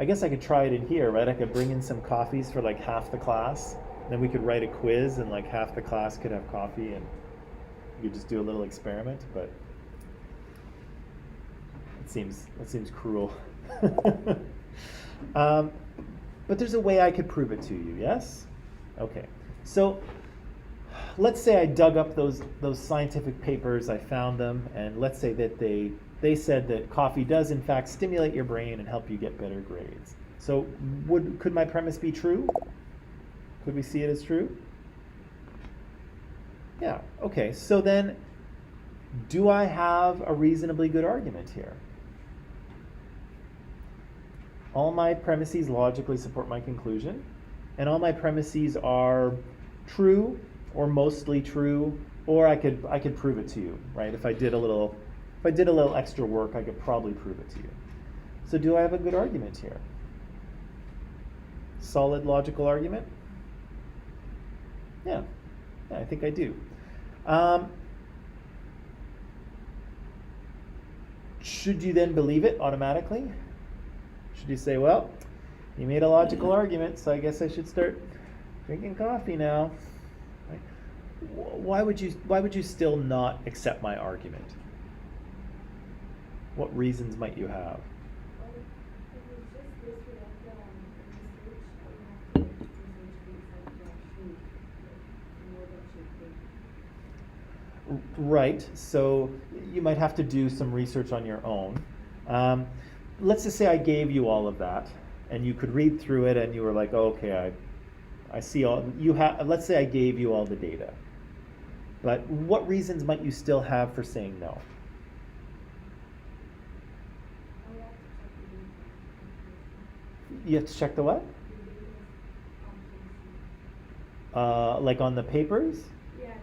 I guess I could try it in here, right? I could bring in some coffees for like half the class Then we could write a quiz and like half the class could have coffee and you could just do a little experiment, but that seems cruel. But there's a way I could prove it to you, yes? Okay. So let's say I dug up those scientific papers, I found them, and let's say that they said that coffee does in fact stimulate your brain and help you get better grades. So could my premise be true? Could we see it as true? Yeah, okay. So then, do I have a reasonably good argument here? All my premises logically support my conclusion, and all my premises are true or mostly true, or I could prove it to you, right? If I did a little extra work, I could probably prove it to you. So do I have a good argument here? Solid logical argument? Yeah, I think I do. Should you then believe it automatically? Should you say, well, you made a logical argument, so I guess I should start drinking coffee now? Right? Why would you still not accept my argument? What reasons might you have? Right, so you might have to do some research on your own. Let's just say I gave you all of that, and you could read through it, and you were like, oh, okay, I see all you have. Let's say I gave you all the data, but what reasons might you still have for saying no? You have to check the what? Like on the papers? Yeah, like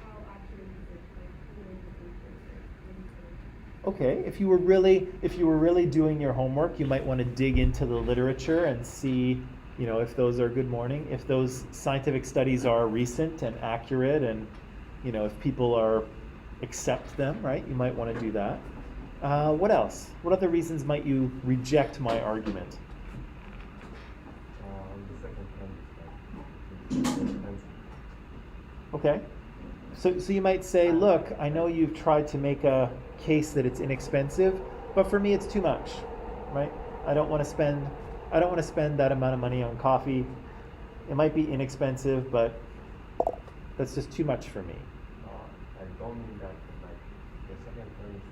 how accurate is it? Like who made the paper? Okay, if you were really doing your homework, you might want to dig into the literature and see, if those are good morning, if those scientific studies are recent and accurate, and if people accept them, right? You might want to do that. What else? What other reasons might you reject my argument? The second one is like expensive. Okay. So you might say, look, I know you've tried to make a case that it's inexpensive, but for me it's too much, right? I don't want to spend that amount of money on coffee. It might be inexpensive, but that's just too much for me. I don't mean that, but like the second term is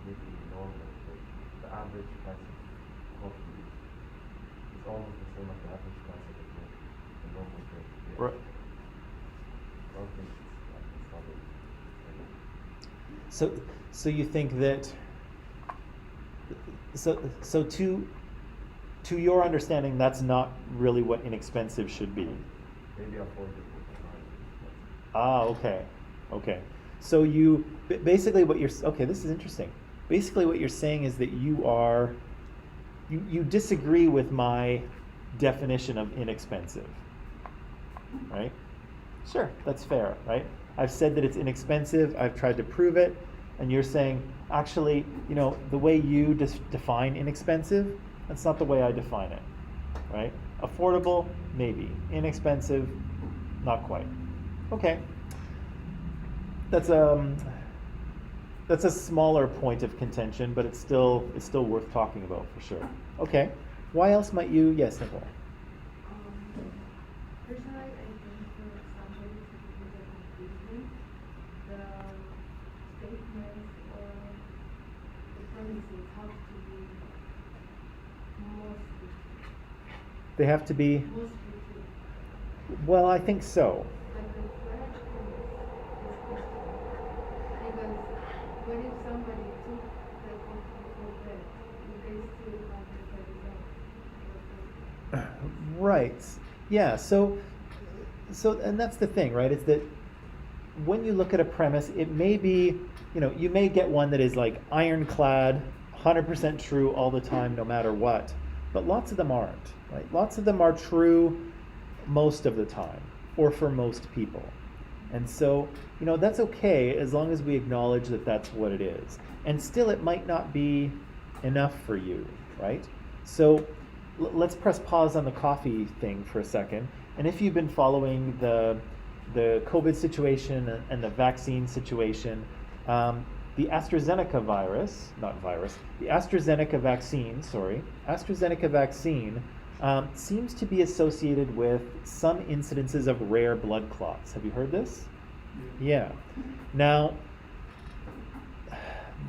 usually normal. The average price of coffee is almost the same as the average price of the normal drink. Yeah. Right. I don't think it's like a solid. So you think that so to your understanding, that's not really what inexpensive should be. Maybe affordable. Okay. So basically this is interesting. Basically what you're saying is that you disagree with my definition of inexpensive, right? Sure, that's fair, right? I've said that it's inexpensive, I've tried to prove it, and you're saying, actually, the way you define inexpensive, that's not the way I define it, right? Affordable, maybe. Inexpensive, not quite. Okay. That's a smaller point of contention, but it's still worth talking about for sure. Okay. Why else might you? Yes, Nicole. Personally, I think for somebody to do the conclusion, the statements or the premises have to be mostly They have to be. true. Well, I think so. Like the correct premise is questionable. Because what if somebody took the coffee for bed, would they still have the result? Right. Yeah. So, and that's the thing, right? Is that when you look at a premise, it may be, you may get one that is like ironclad, 100% true all the time, no matter what. But lots of them aren't, right? Lots of them are true most of the time, or for most people. And so, that's okay as long as we acknowledge that that's what it is. And still, it might not be enough for you, right? So, let's press pause on the coffee thing for a second. And if you've been following the COVID situation and the vaccine situation, the AstraZeneca vaccine seems to be associated with some incidences of rare blood clots. Have you heard this? Yeah. Now,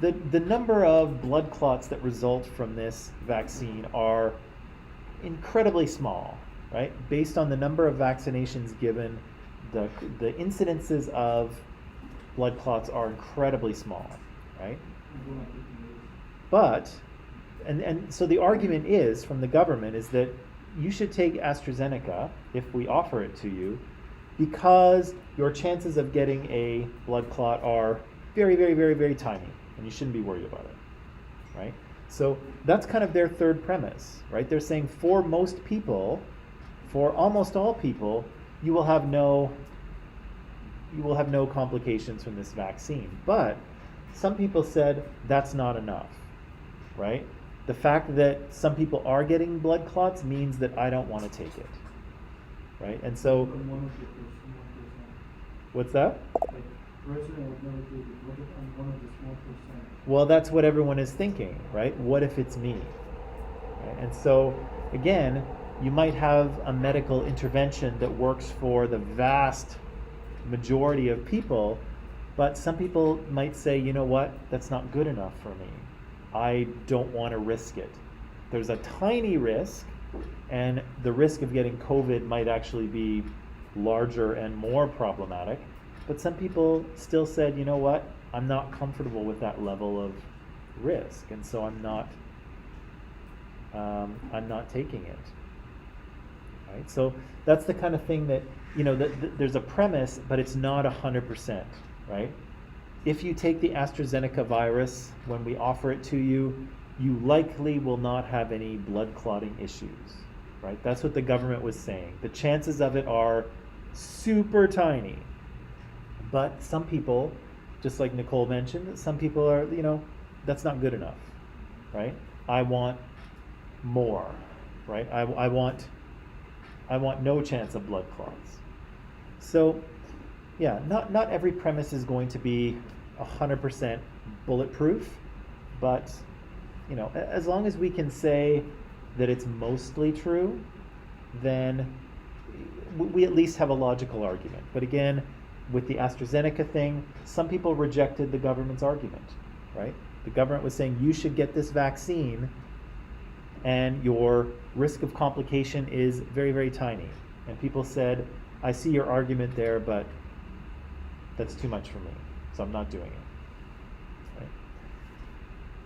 the number of blood clots that result from this vaccine are incredibly small, right? Based on the number of vaccinations given, the incidences of blood clots are incredibly small, right? But, and so the argument is from the government is that you should take AstraZeneca if we offer it to you, because your chances of getting a blood clot are very, very, very, very tiny, and you shouldn't be worried about it, right? So that's kind of their third premise, right? They're saying for most people, for almost all people, you will have no complications from this vaccine. But some people said that's not enough, right? The fact that some people are getting blood clots means that I don't want to take it, right? And so, what's that? Well, that's what everyone is thinking, right? What if it's me? Right? And so, again, you might have a medical intervention that works for the vast majority of people, but some people might say, you know what, that's not good enough for me. I don't want to risk it. There's a tiny risk, and the risk of getting COVID might actually be larger and more problematic. But some people still said, you know what, I'm not comfortable with that level of risk, and so I'm not taking it. Right? So that's the kind of thing that, you know, there's a premise, but it's not 100%, right? If you take the AstraZeneca virus, when we offer it to you, you likely will not have any blood clotting issues, right? That's what the government was saying. The chances of it are super tiny. But some people, just like Nicole mentioned, some people are, you know, that's not good enough, right? I want more, right? I want no chance of blood clots. So, yeah, not every premise is going to be 100% bulletproof, but, you know, as long as we can say that it's mostly true, then we at least have a logical argument. But again, with the AstraZeneca thing, some people rejected the government's argument, right? The government was saying you should get this vaccine and your risk of complication is very, very tiny. And people said, I see your argument there, but that's too much for me, so I'm not doing it.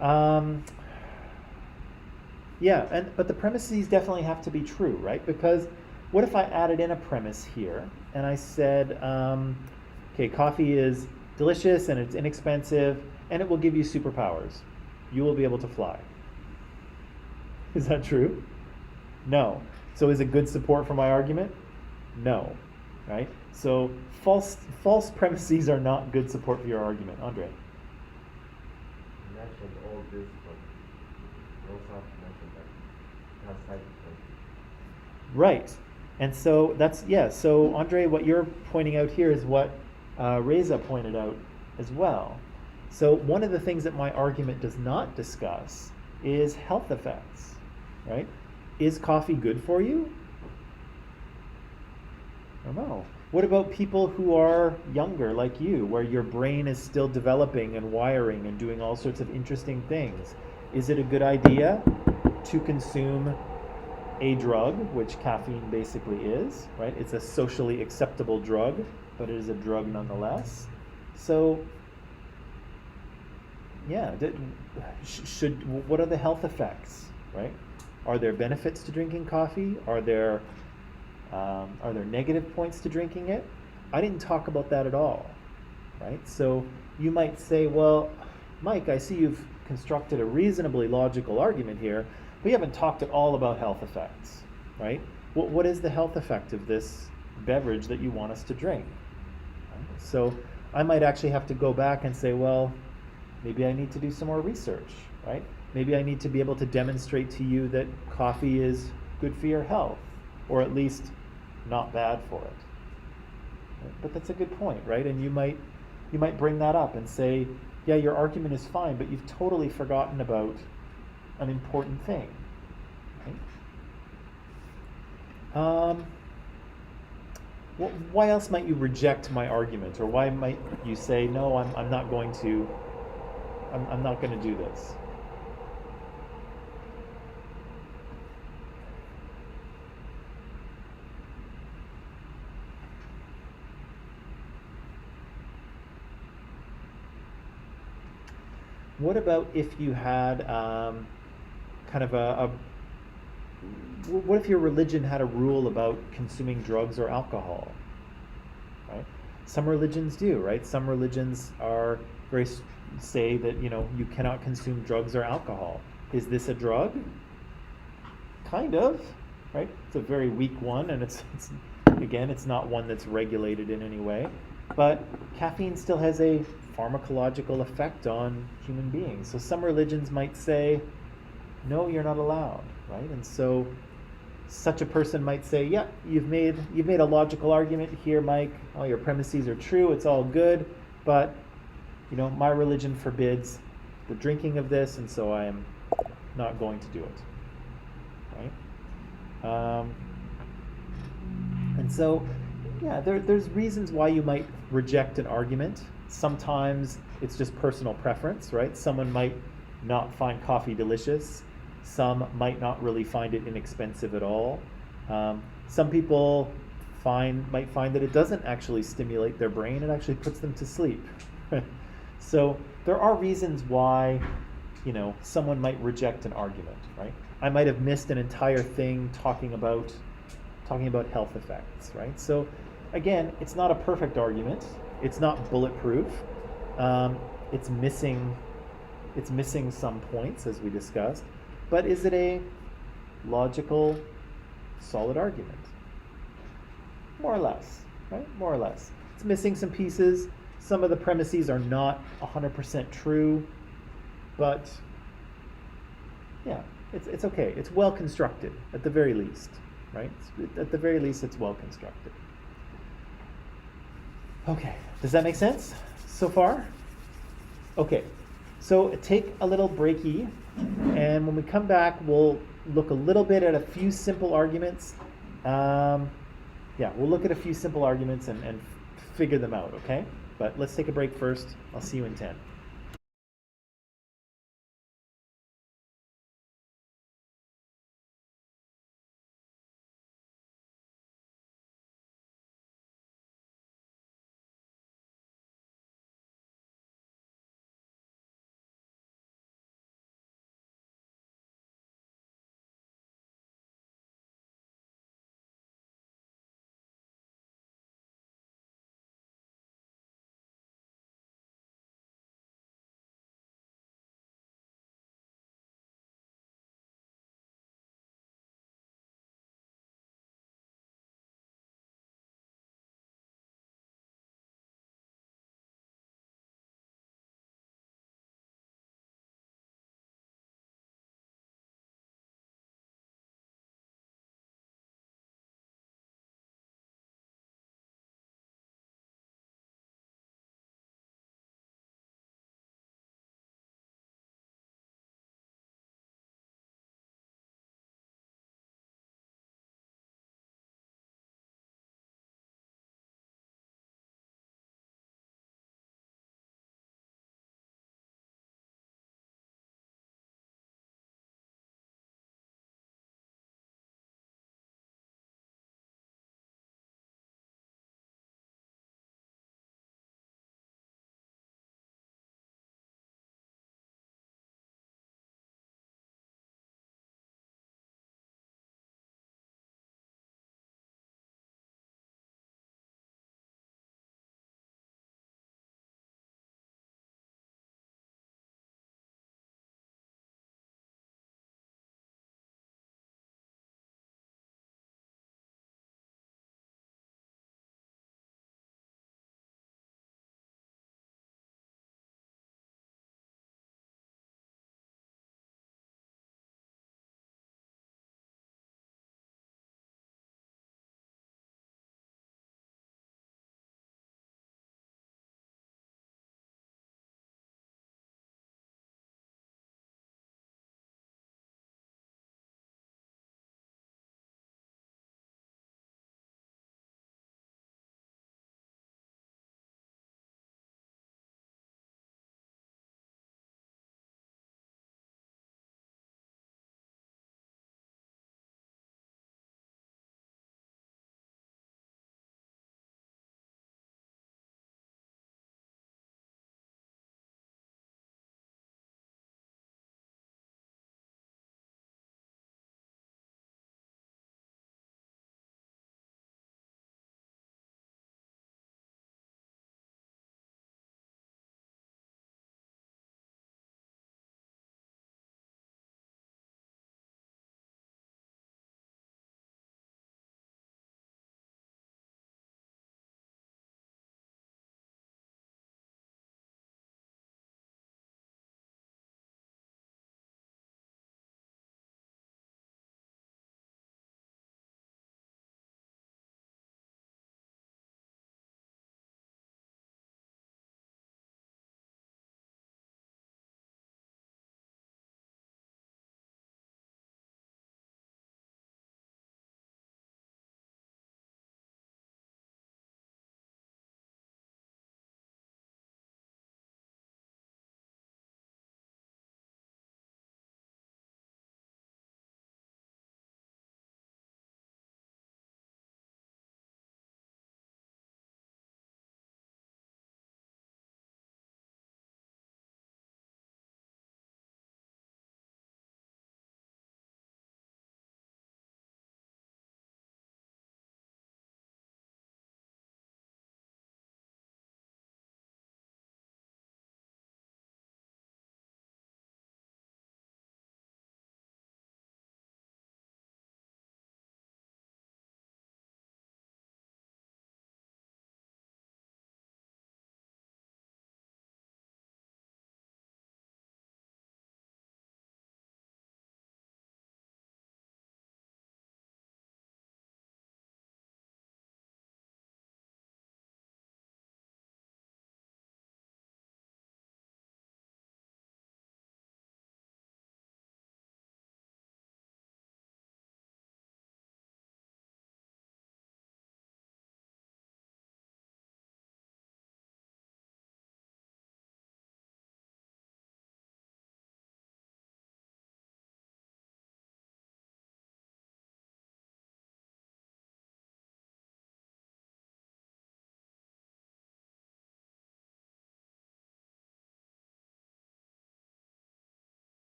Right? Yeah, but the premises definitely have to be true, right? Because what if I added in a premise here and I said, okay, coffee is delicious and it's inexpensive and it will give you superpowers. You will be able to fly. Is that true? No. So is it good support for my argument? No. Right? So false premises are not good support for your argument. Andre? You mentioned all this, but you also have to mention that it has side effects. Right. And so that's, yeah, so Andre, what you're pointing out here is what Reza pointed out as well. So one of the things that my argument does not discuss is health effects, right? Is coffee good for you? I don't know. What about people who are younger like you, where your brain is still developing and wiring and doing all sorts of interesting things? Is it a good idea to consume a drug, which caffeine basically is, right? It's a socially acceptable drug, but it is a drug nonetheless. So, yeah, what are the health effects, right? Are there benefits to drinking coffee? Are there negative points to drinking it? I didn't talk about that at all, right? So you might say, well, Mike, I see you've constructed a reasonably logical argument here, but you haven't talked at all about health effects, right? What is the health effect of this beverage that you want us to drink? Right? So I might actually have to go back and say, well, maybe I need to do some more research, right? Maybe I need to be able to demonstrate to you that coffee is good for your health, or at least not bad for it. But that's a good point, right? And you might bring that up and say, yeah, your argument is fine, but you've totally forgotten about an important thing. Right? Why else might you reject my argument, or why might you say, no, I'm not going to, I'm not going to do this? What about if you had kind of what if your religion had a rule about consuming drugs or alcohol? Right? Some religions do, right? Some religions are very say that you cannot consume drugs or alcohol. Is this a drug? Kind of, right? It's a very weak one, and it's again, it's not one that's regulated in any way. But caffeine still has a pharmacological effect on human beings. So some religions might say, no, you're not allowed, right? And so such a person might say, yeah, you've made a logical argument here, Mike. All your premises are true. It's all good, but my religion forbids the drinking of this, and so I am not going to do it. Right? And so, yeah, there's reasons why you might reject an argument. Sometimes it's just personal preference, right? Someone might not find coffee delicious. Some might not really find it inexpensive at all. Some people might find that it doesn't actually stimulate their brain; it actually puts them to sleep. So there are reasons why someone might reject an argument, right? I might have missed an entire thing talking about health effects, right? So again, it's not a perfect argument. It's not bulletproof. It's missing some points, as we discussed. But is it a logical, solid argument? More or less, right? More or less. It's missing some pieces. Some of the premises are not 100% true, but yeah, it's okay. It's well constructed at the very least, right? At the very least, it's well constructed. Okay, does that make sense so far? Okay, so take a little breaky, and when we come back, we'll look a little bit at a few simple arguments. We'll look at a few simple arguments and figure them out, okay? But let's take a break first. I'll see you in 10.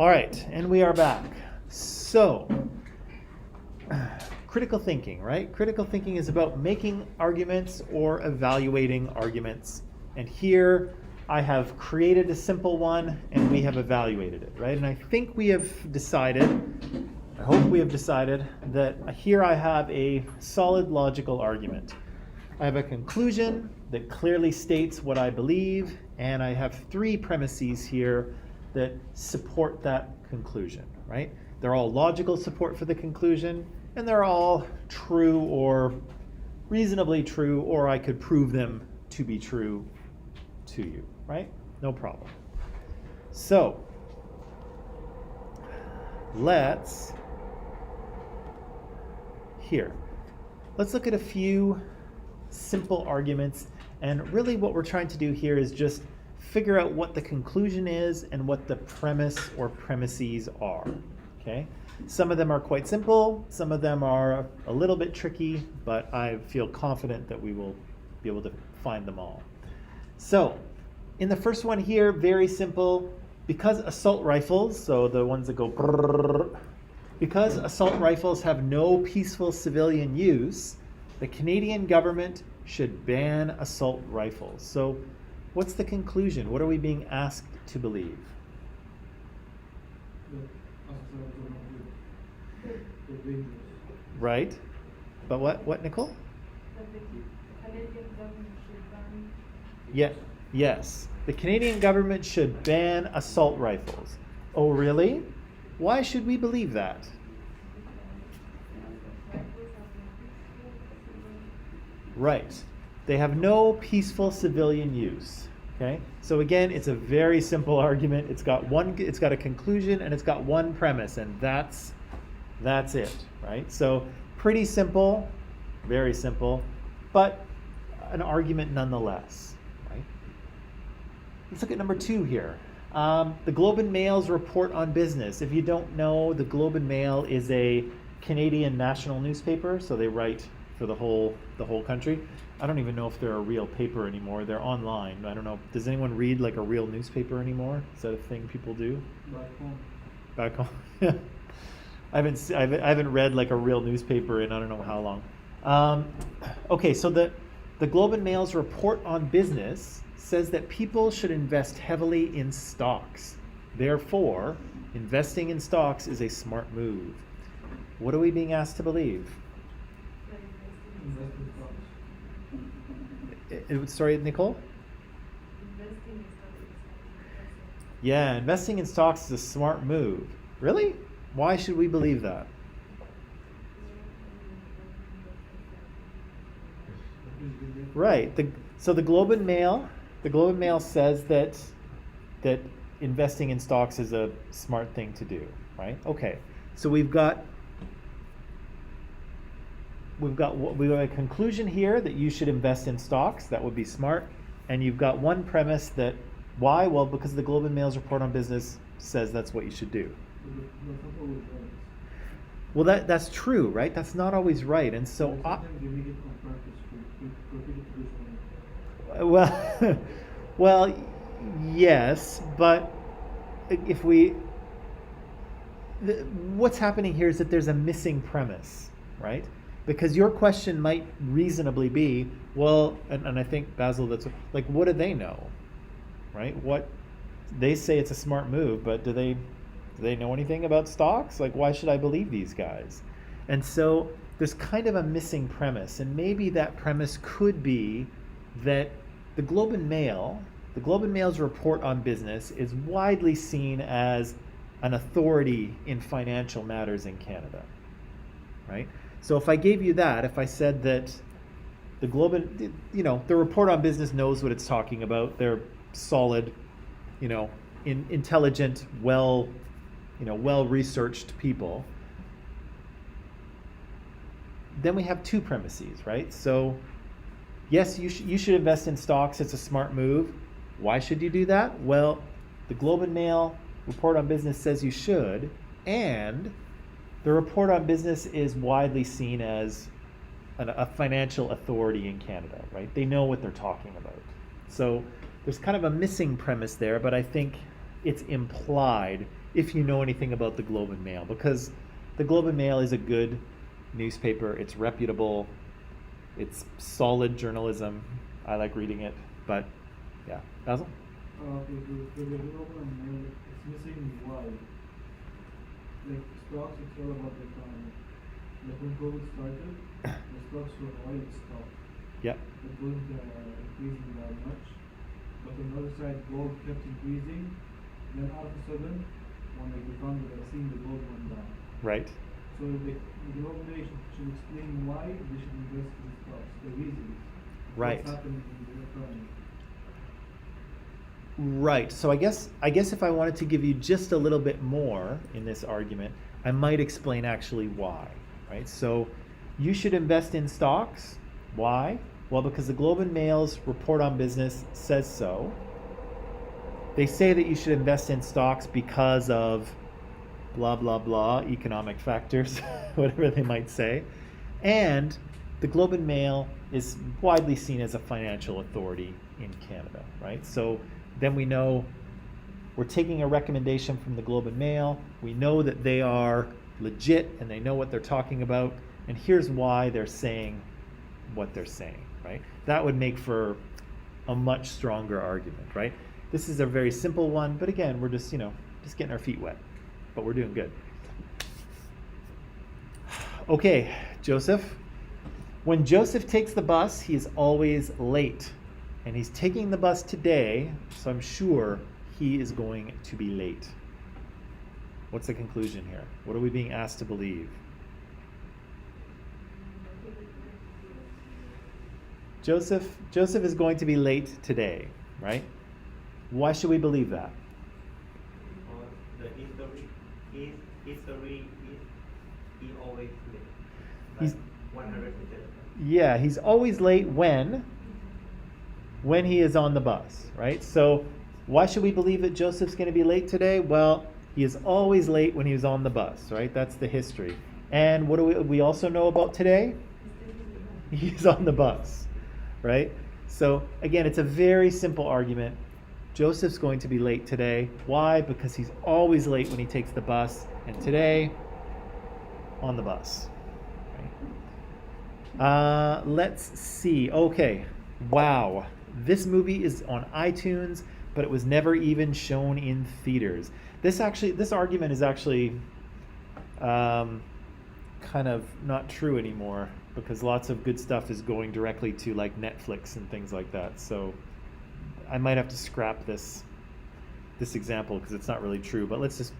All right, and we are back. So, critical thinking, right? Critical thinking is about making arguments or evaluating arguments. And here I have created a simple one and we have evaluated it, right? And I think we have decided, I hope we have decided that here I have a solid logical argument. I have a conclusion that clearly states what I believe, and I have three premises here that support that conclusion, right? They're all logical support for the conclusion, and they're all true or reasonably true, or I could prove them to be true to you, right? No problem. So, let's look at a few simple arguments, and really what we're trying to do here is just figure out what the conclusion is and what the premise or premises are, okay? Some of them are quite simple, some of them are a little bit tricky, but I feel confident that we will be able to find them all. So, in the first one here, very simple, because assault rifles, so the ones that go brrrr, because assault rifles have no peaceful civilian use, the Canadian government should ban assault rifles. So, what's the conclusion? What are we being asked to believe? Right. But what, Nicole? That the Canadian government should ban. Yes. The Canadian government should ban assault rifles. Oh, really? Why should we believe that? Right. They have no peaceful civilian use. Okay? So again, it's a very simple argument. It's got a conclusion and it's got one premise, and that's it, right? So pretty simple, very simple, but an argument nonetheless, right? Let's look at number 2 here. The Globe and Mail's report on business. If you don't know, the Globe and Mail is a Canadian national newspaper, so they write for the whole country. I don't even know if they're a real paper anymore. They're online. I don't know. Does anyone read like a real newspaper anymore? Is that a thing people do? Back home. I haven't read like a real newspaper in I don't know how long. Okay, so the Globe and Mail's report on business says that people should invest heavily in stocks. Therefore, investing in stocks is a smart move. What are we being asked to believe? Sorry, Nicole? Investing in stocks. Yeah, investing in stocks is a smart move. Really? Why should we believe that? Right. So the Globe and Mail says that investing in stocks is a smart thing to do, right? Okay. So we've got a conclusion here that you should invest in stocks. That would be smart. And you've got one premise that why? Well, because the Globe and Mail's report on business says that's what you should do. Well, that's true, right? That's not always right. And so well, yes, but what's happening here is that there's a missing premise, right? Because your question might reasonably be, well, and I think, Basil, that's like, what do they know, right? What they say it's a smart move, but do they know anything about stocks? Like, why should I believe these guys? And so there's kind of a missing premise, and maybe that premise could be that the Globe and Mail's report on business is widely seen as an authority in financial matters in Canada, right? So if I gave you that, if I said that the the report on business knows what it's talking about, they're solid, intelligent, well-researched people, then we have two premises, right? So yes, you should invest in stocks. It's a smart move. Why should you do that? Well, the Globe and Mail report on business says you should, and the report on business is widely seen as a financial authority in Canada, right? They know what they're talking about. So there's kind of a missing premise there, but I think it's implied if you know anything about the Globe and Mail, because the Globe and Mail is a good newspaper. It's reputable. It's solid journalism. I like reading it, but yeah, Basil? Okay, the European mail, it's missing why. Like stocks, it's all about the economy. Like when COVID started, the stocks were oil stock. Yeah. It wasn't increasing that much. But on the other side, gold kept increasing. Then all of a sudden, when like, they found the vaccine, the gold went down. Right. So the organization should explain why they should invest in stocks, the reasons. Right. What's happening in the economy. Right. So I guess if I wanted to give you just a little bit more in this argument, I might explain actually why. Right. So you should invest in stocks. Why? Well, because the Globe and Mail's report on business says so. They say that you should invest in stocks because of blah blah blah economic factors, whatever they might say. And the Globe and Mail is widely seen as a financial authority in Canada, right? So then we know we're taking a recommendation from the Globe and Mail. We know that they are legit and they know what they're talking about. And here's why they're saying what they're saying, right? That would make for a much stronger argument, right? This is a very simple one, but again, we're just getting our feet wet, but we're doing good. Okay, Joseph. When Joseph takes the bus, he is always late. And he's taking the bus today, so I'm sure he is going to be late. What's the conclusion here? What are we being asked to believe? Joseph is going to be late today, right? Why should we believe that? Because the history is he always late. He's- Like 100%. Yeah, he's always late when he is on the bus, right? So why should we believe that Joseph's going to be late today? Well, he is always late when he's on the bus, right? That's the history. And what do we also know about today? He's on the bus, right? So again, it's a very simple argument. Joseph's going to be late today. Why? Because he's always late when he takes the bus, and today, on the bus. Right? Let's see. Okay. Wow. This movie is on iTunes, but it was never even shown in theaters. This argument is actually kind of not true anymore, because lots of good stuff is going directly to like Netflix and things like that. So I might have to scrap this example because it's not really true, but let's just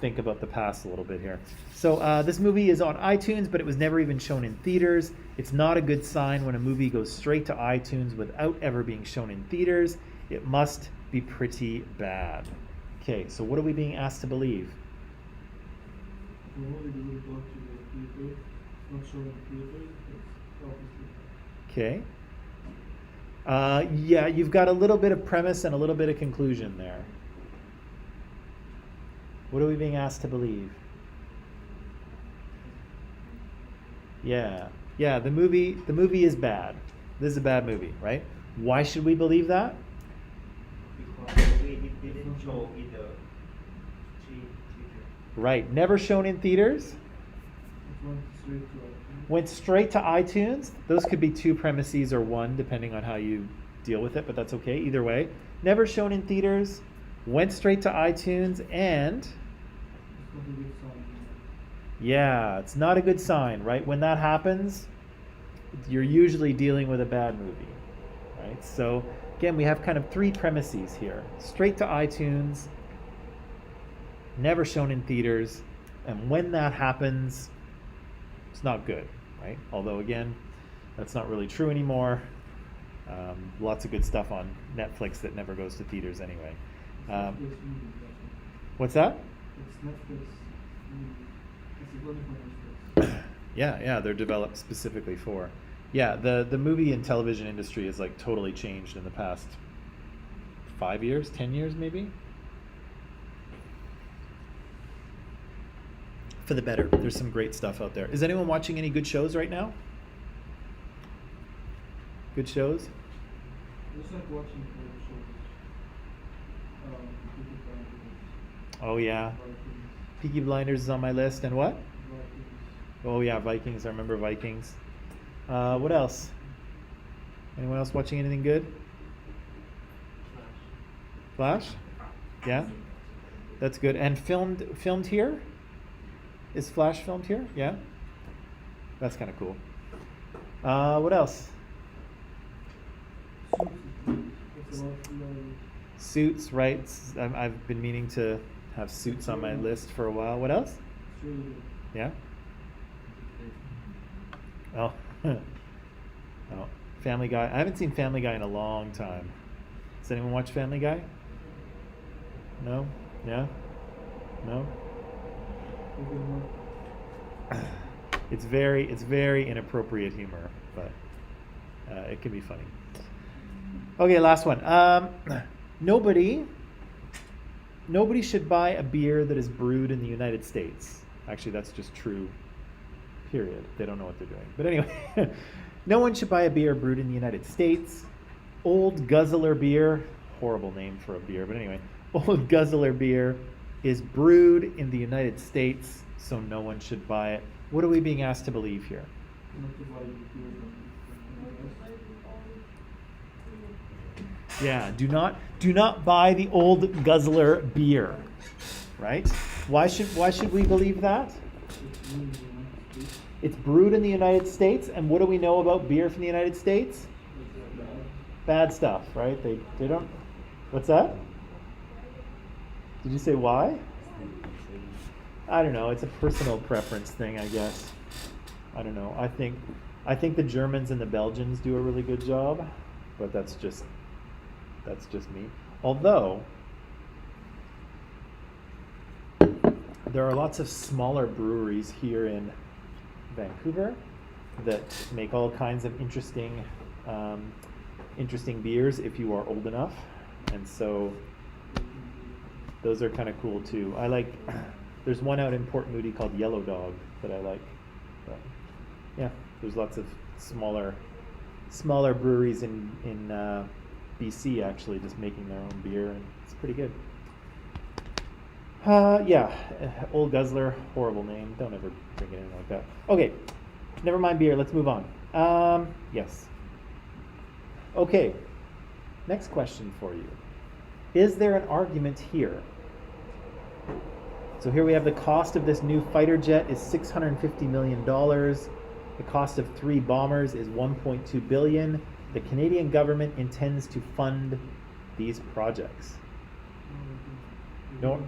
think about the past a little bit here. So this movie is on iTunes, but it was never even shown in theaters. It's not a good sign when a movie goes straight to iTunes without ever being shown in theaters. It must be pretty bad. Okay, so what are we being asked to believe? The movie will go to the theater, it's not shown in theaters, it's obviously. Okay. Yeah, you've got a little bit of premise and a little bit of conclusion there. What are we being asked to believe? Yeah, the movie is bad. This is a bad movie, right? Why should we believe that? Because we didn't show in the theater. Right, never shown in theaters. It went straight to iTunes. Went straight to iTunes. Those could be two premises or one, depending on how you deal with it, but that's okay either way. Never shown in theaters, went straight to iTunes, and It's not a good sign. yeah, it's not a good sign, right? When that happens, you're usually dealing with a bad movie, right? So again, we have kind of three premises here. Straight to iTunes, never shown in theaters, and when that happens, it's not good, right? Although again, that's not really true anymore. Lots of good stuff on Netflix that never goes to theaters anyway. Netflix movie, that's What's that? it. It's Netflix movie. It's only for Netflix. Yeah, they're developed specifically for. Yeah, the movie and television industry has like totally changed in the past 5 years, 10 years maybe. For the better. There's some great stuff out there. Is anyone watching any good shows right now? Good shows? I just like watching old shows. People find Oh yeah. Vikings. Peaky Blinders is on my list, and what? Vikings. Oh yeah, Vikings. I remember Vikings. What else? Anyone else watching anything good? Flash? Yeah, that's good. And filmed here? Is Flash filmed here? Yeah, that's kind of cool. What else? It's about Suits, right? I've been meaning to have Suits on my list for a while. What else? it's really good. Yeah. Oh, oh, Family Guy. I haven't seen Family Guy in a long time. Does anyone watch Family Guy? No? Yeah? No? You can watch It's very inappropriate humor, but it can be funny. Okay, last one. Nobody should buy a beer that is brewed in the United States. Actually, that's just true. Period. They don't know what they're doing. But anyway, no one should buy a beer brewed in the United States. Old Guzzler beer, horrible name for a beer, but anyway, Old Guzzler beer is brewed in the United States, so no one should buy it. What are we being asked to believe here? not to buy the beer from US. Yeah, do not buy the Old Guzzler beer, right? Why should we believe that? It's really the United States. It's brewed in the United States, and what do we know about beer from the United States? It's bad. Bad stuff, right? They don't. What's that? Did you say why? I don't know. It's a personal preference thing, I guess. I don't know. I think the Germans and the Belgians do a really good job, but that's just me. Although there are lots of smaller breweries here in Vancouver that make all kinds of interesting beers if you are old enough, and so those are kind of cool too. I like. There's one out in Port Moody called Yellow Dog that I like. But yeah, there's lots of smaller breweries in BC actually just making their own beer, and it's pretty good. Yeah, Old Guzzler, horrible name. Don't ever bring it in like that. Okay, never mind beer. Let's move on. Yes. Okay, next question for you. Is there an argument here? So here we have the cost of this new fighter jet is $650 million. The cost of 3 bombers is $1.2 billion. The Canadian government intends to fund these projects. No.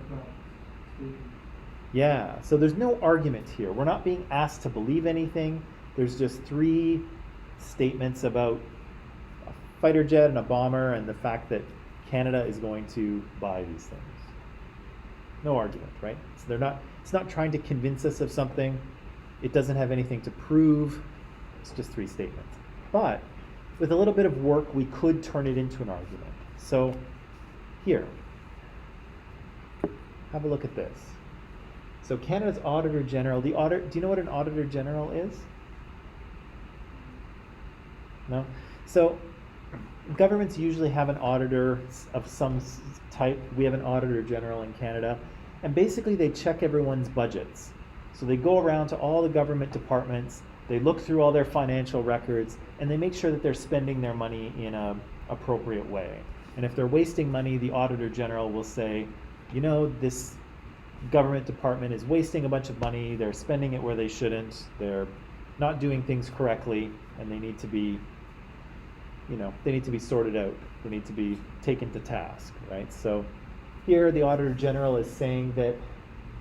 Yeah, so there's no argument here. We're not being asked to believe anything. There's just 3 statements about a fighter jet and a bomber and the fact that Canada is going to buy these things. No argument, right? So it's not trying to convince us of something. It doesn't have anything to prove. It's just 3 statements. But with a little bit of work, we could turn it into an argument. So here, have a look at this. So Canada's Auditor General, do you know what an Auditor General is? No? So governments usually have an auditor of some type. We have an Auditor General in Canada, and basically they check everyone's budgets. So they go around to all the government departments, they look through all their financial records, and they make sure that they're spending their money in an appropriate way. And if they're wasting money, the Auditor General will say, you know, this government department is wasting a bunch of money, they're spending it where they shouldn't, they're not doing things correctly, and they need to be, they need to be sorted out. They need to be taken to task, right? So here the Auditor General is saying that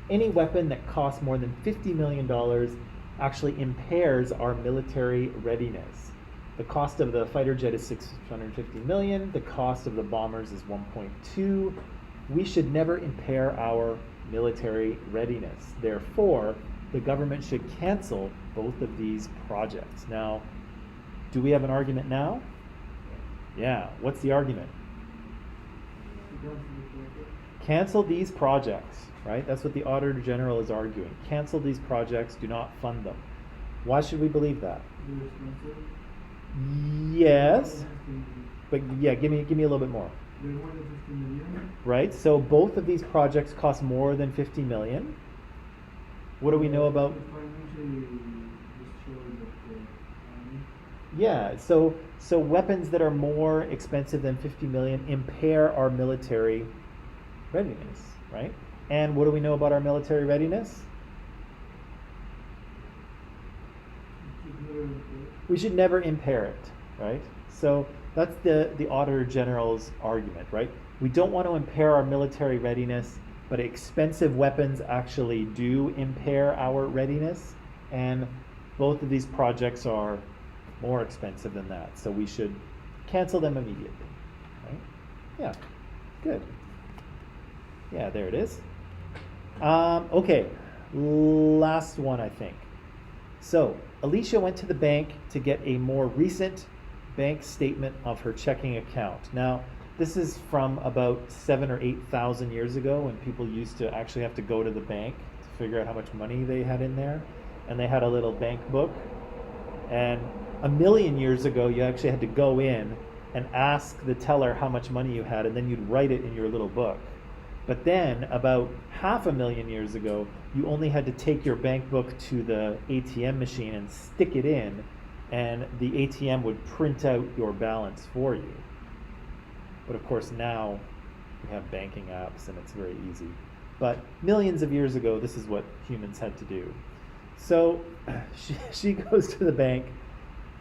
any weapon that costs more than $50 million actually impairs our military readiness. The cost of the fighter jet is $650 million. The cost of the bombers is 1.2. We should never impair our military readiness. Therefore, the government should cancel both of these projects. Now, do we have an argument now? Yeah, what's the argument? Cancel these projects, right? That's what the Auditor General is arguing. Cancel these projects, do not fund them. Why should we believe that? Yes, but yeah, give me a little bit more. They're more than 50 million. right? So both of these projects cost more than 50 million. What do we know about? Financially destroyed the army. Yeah, so weapons that are more expensive than 50 million impair our military readiness, right? And what do we know about our military readiness? We should never impair it, right? So that's the Auditor General's argument, right? We don't want to impair our military readiness, but expensive weapons actually do impair our readiness, and both of these projects are more expensive than that, so we should cancel them immediately, right? Yeah, good. Yeah, there it is. Okay, last one, I think. So Alicia went to the bank to get a more recent bank statement of her checking account. Now, this is from about 7,000 or 8,000 years ago, when people used to actually have to go to the bank to figure out how much money they had in there, and they had a little bank book. And 1,000,000 years ago, you actually had to go in and ask the teller how much money you had, and then you'd write it in your little book. But then, about 500,000 years ago, you only had to take your bank book to the ATM machine and stick it in, and the ATM would print out your balance for you. But of course now we have banking apps and it's very easy. But millions of years ago, this is what humans had to do. So she goes to the bank,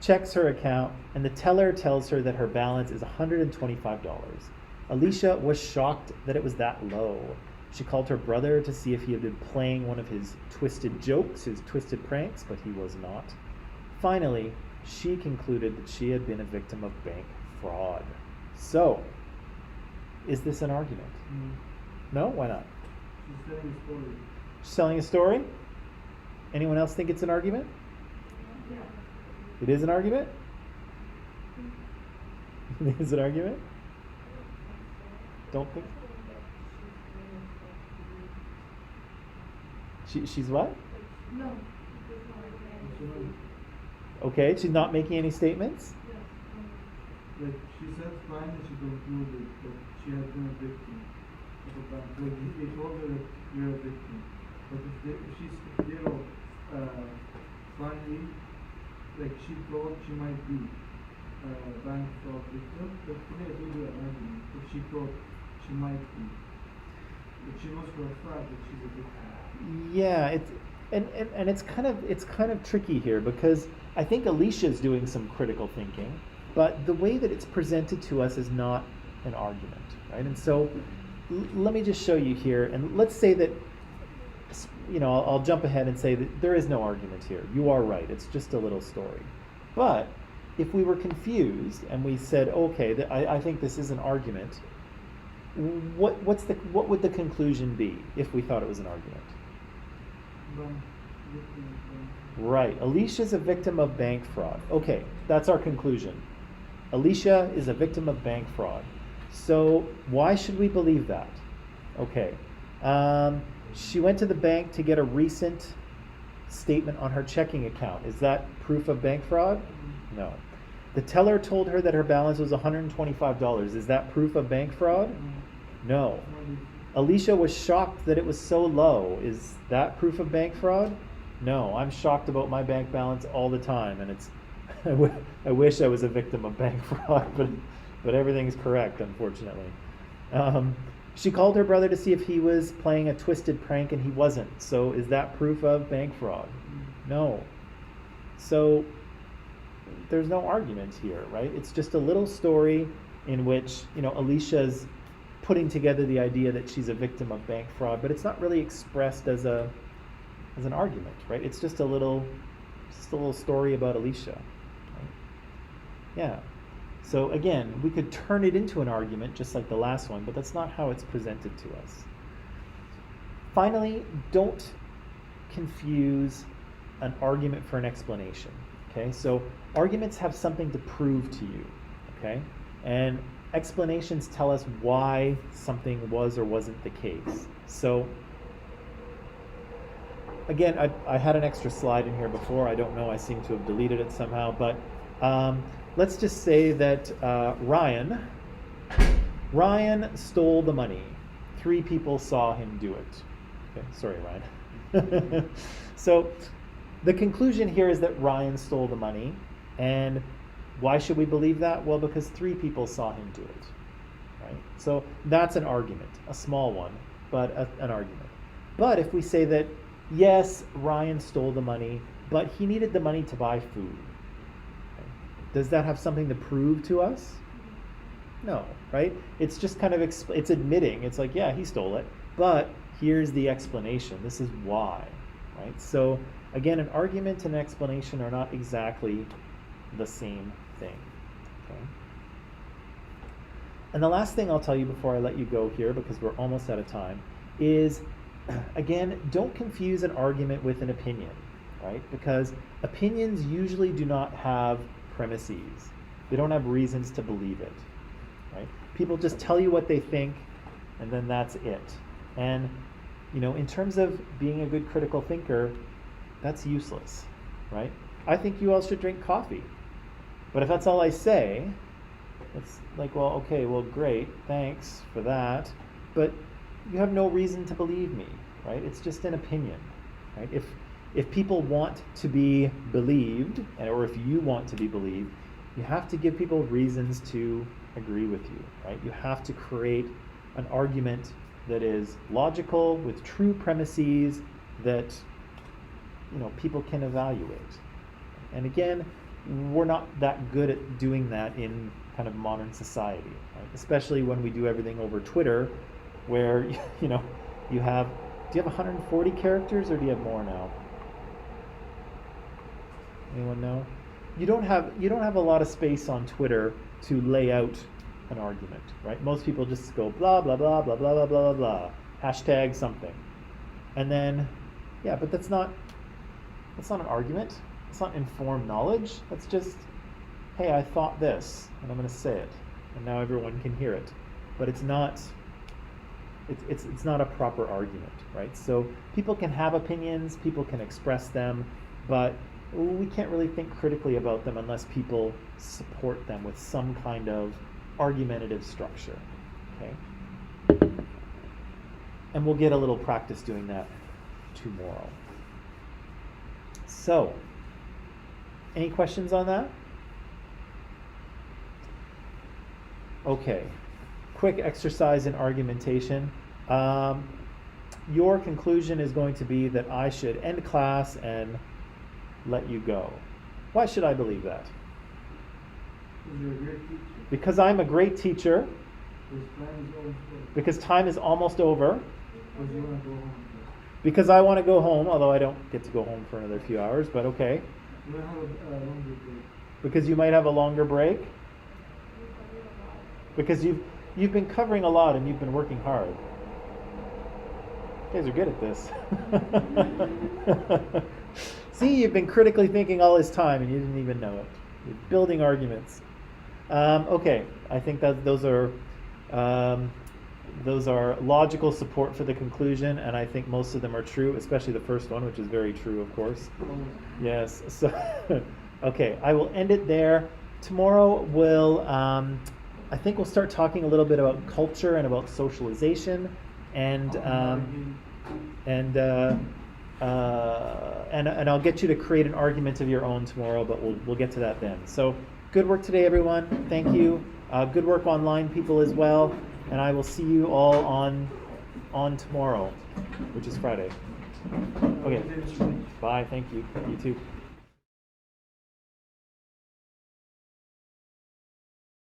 checks her account, and the teller tells her that her balance is $125. Alicia was shocked that it was that low. She called her brother to see if he had been playing one of his twisted jokes, his twisted pranks, but he was not. Finally, she concluded that she had been a victim of bank fraud. So, is this an argument? No? Why not? She's telling a story. She's telling a story? Anyone else think it's an argument? Yeah. It is an argument? You think it's an argument? Don't think she's what? No. Okay, she's not making any statements? Like she said finally she concluded that she had been a victim of a bank. Like they told her that you're a victim. But if she's finally, like she thought she might be a bank fraud victim, but today I told you an argument. If she thought she might be, but she knows for a fact that she's a victim. Yeah, it's kind of tricky here, because I think Alicia's doing some critical thinking, but the way that it's presented to us is not an argument, right? And so let me just show you here, and let's say that, you know, I'll jump ahead and say that there is no argument here. You are right, it's just a little story. But if we were confused and we said, okay, I think this is an argument, what would the conclusion be if we thought it was an argument? Right, Alicia's a victim of bank fraud. Okay, that's our conclusion. Alicia is a victim of bank fraud. So why should we believe that? Okay, she went to the bank to get a recent statement on her checking account. Is that proof of bank fraud? No. The teller told her that her balance was $125. Is that proof of bank fraud? No. Alicia was shocked that it was so low. Is that proof of bank fraud? No. I'm shocked about my bank balance all the time, and it's I wish I was a victim of bank fraud, but everything's correct, unfortunately. She called her brother to see if he was playing a twisted prank, and he wasn't. So is that proof of bank fraud? No. So there's no argument here, right? It's just a little story in which, you know, Alicia's putting together the idea that she's a victim of bank fraud, but it's not really expressed as an argument, right? It's just a little story about Alicia. Right? Yeah. So again, we could turn it into an argument just like the last one, but that's not how it's presented to us. Finally, don't confuse an argument for an explanation. Okay, so arguments have something to prove to you. Okay, and explanations tell us why something was or wasn't the case. So again, I had an extra slide in here before. I don't know, I seem to have deleted it somehow, but let's just say that Ryan Ryan stole the money. 3 people saw him do it. Okay, sorry, Ryan. So the conclusion here is that Ryan stole the money. And why should we believe that? Well, because 3 people saw him do it. Right? So that's an argument, a small one, but an argument. But if we say that, yes, Ryan stole the money, but he needed the money to buy food, okay, does that have something to prove to us? No, right? It's just kind of, it's admitting, it's like, yeah, he stole it, but here's the explanation. This is why, right? So again, an argument and an explanation are not exactly the same thing, okay? And the last thing I'll tell you before I let you go here, because we're almost out of time, is, again, don't confuse an argument with an opinion, right? Because opinions usually do not have premises. They don't have reasons to believe it, right? People just tell you what they think, and then that's it. And, you know, in terms of being a good critical thinker, that's useless, right? I think you all should drink coffee. But if that's all I say, it's like, well, okay, well, great, thanks for that. But you have no reason to believe me, right? It's just an opinion, right? If people want to be believed, or if you want to be believed, you have to give people reasons to agree with you, right? You have to create an argument that is logical, with true premises that, you know, people can evaluate. And again, we're not that good at doing that in kind of modern society, right? Especially when we do everything over Twitter, where, you know, you have, do you have 140 characters or do you have more now? Anyone know? You don't have a lot of space on Twitter to lay out an argument, right? Most people just go blah blah blah blah blah blah blah blah, hashtag something, and then, yeah, but that's not an argument. It's not informed knowledge. That's just, hey, I thought this, and I'm going to say it, and now everyone can hear it. But it's not. It's not a proper argument, right? So people can have opinions, people can express them, but we can't really think critically about them unless people support them with some kind of argumentative structure, okay? And we'll get a little practice doing that tomorrow. So, any questions on that? Okay, quick exercise in argumentation. Your conclusion is going to be that I should end class and let you go. Why should I believe that? Because you're a great teacher. Because I'm a great teacher. Because time is almost over. Because time is almost over. Because you want to go home. Because I want to go home, although I don't get to go home for another few hours, but okay. You want to have a longer break. Because you might have a longer break. Because you've been covering a lot and you've been working hard. You guys are good at this. See, you've been critically thinking all this time and you didn't even know it. You're building arguments. Okay, I think that those are logical support for the conclusion, and I think most of them are true, especially the first one, which is very true, of course. Yes. So, okay, I will end it there. Tomorrow we'll, I think we'll start talking a little bit about culture and about socialization, and I'll get you to create an argument of your own tomorrow, but we'll get to that then. So good work today, everyone. Thank you. Good work online, people, as well. And I will see you all on tomorrow, which is Friday. Okay. Bye. Thank you. You too.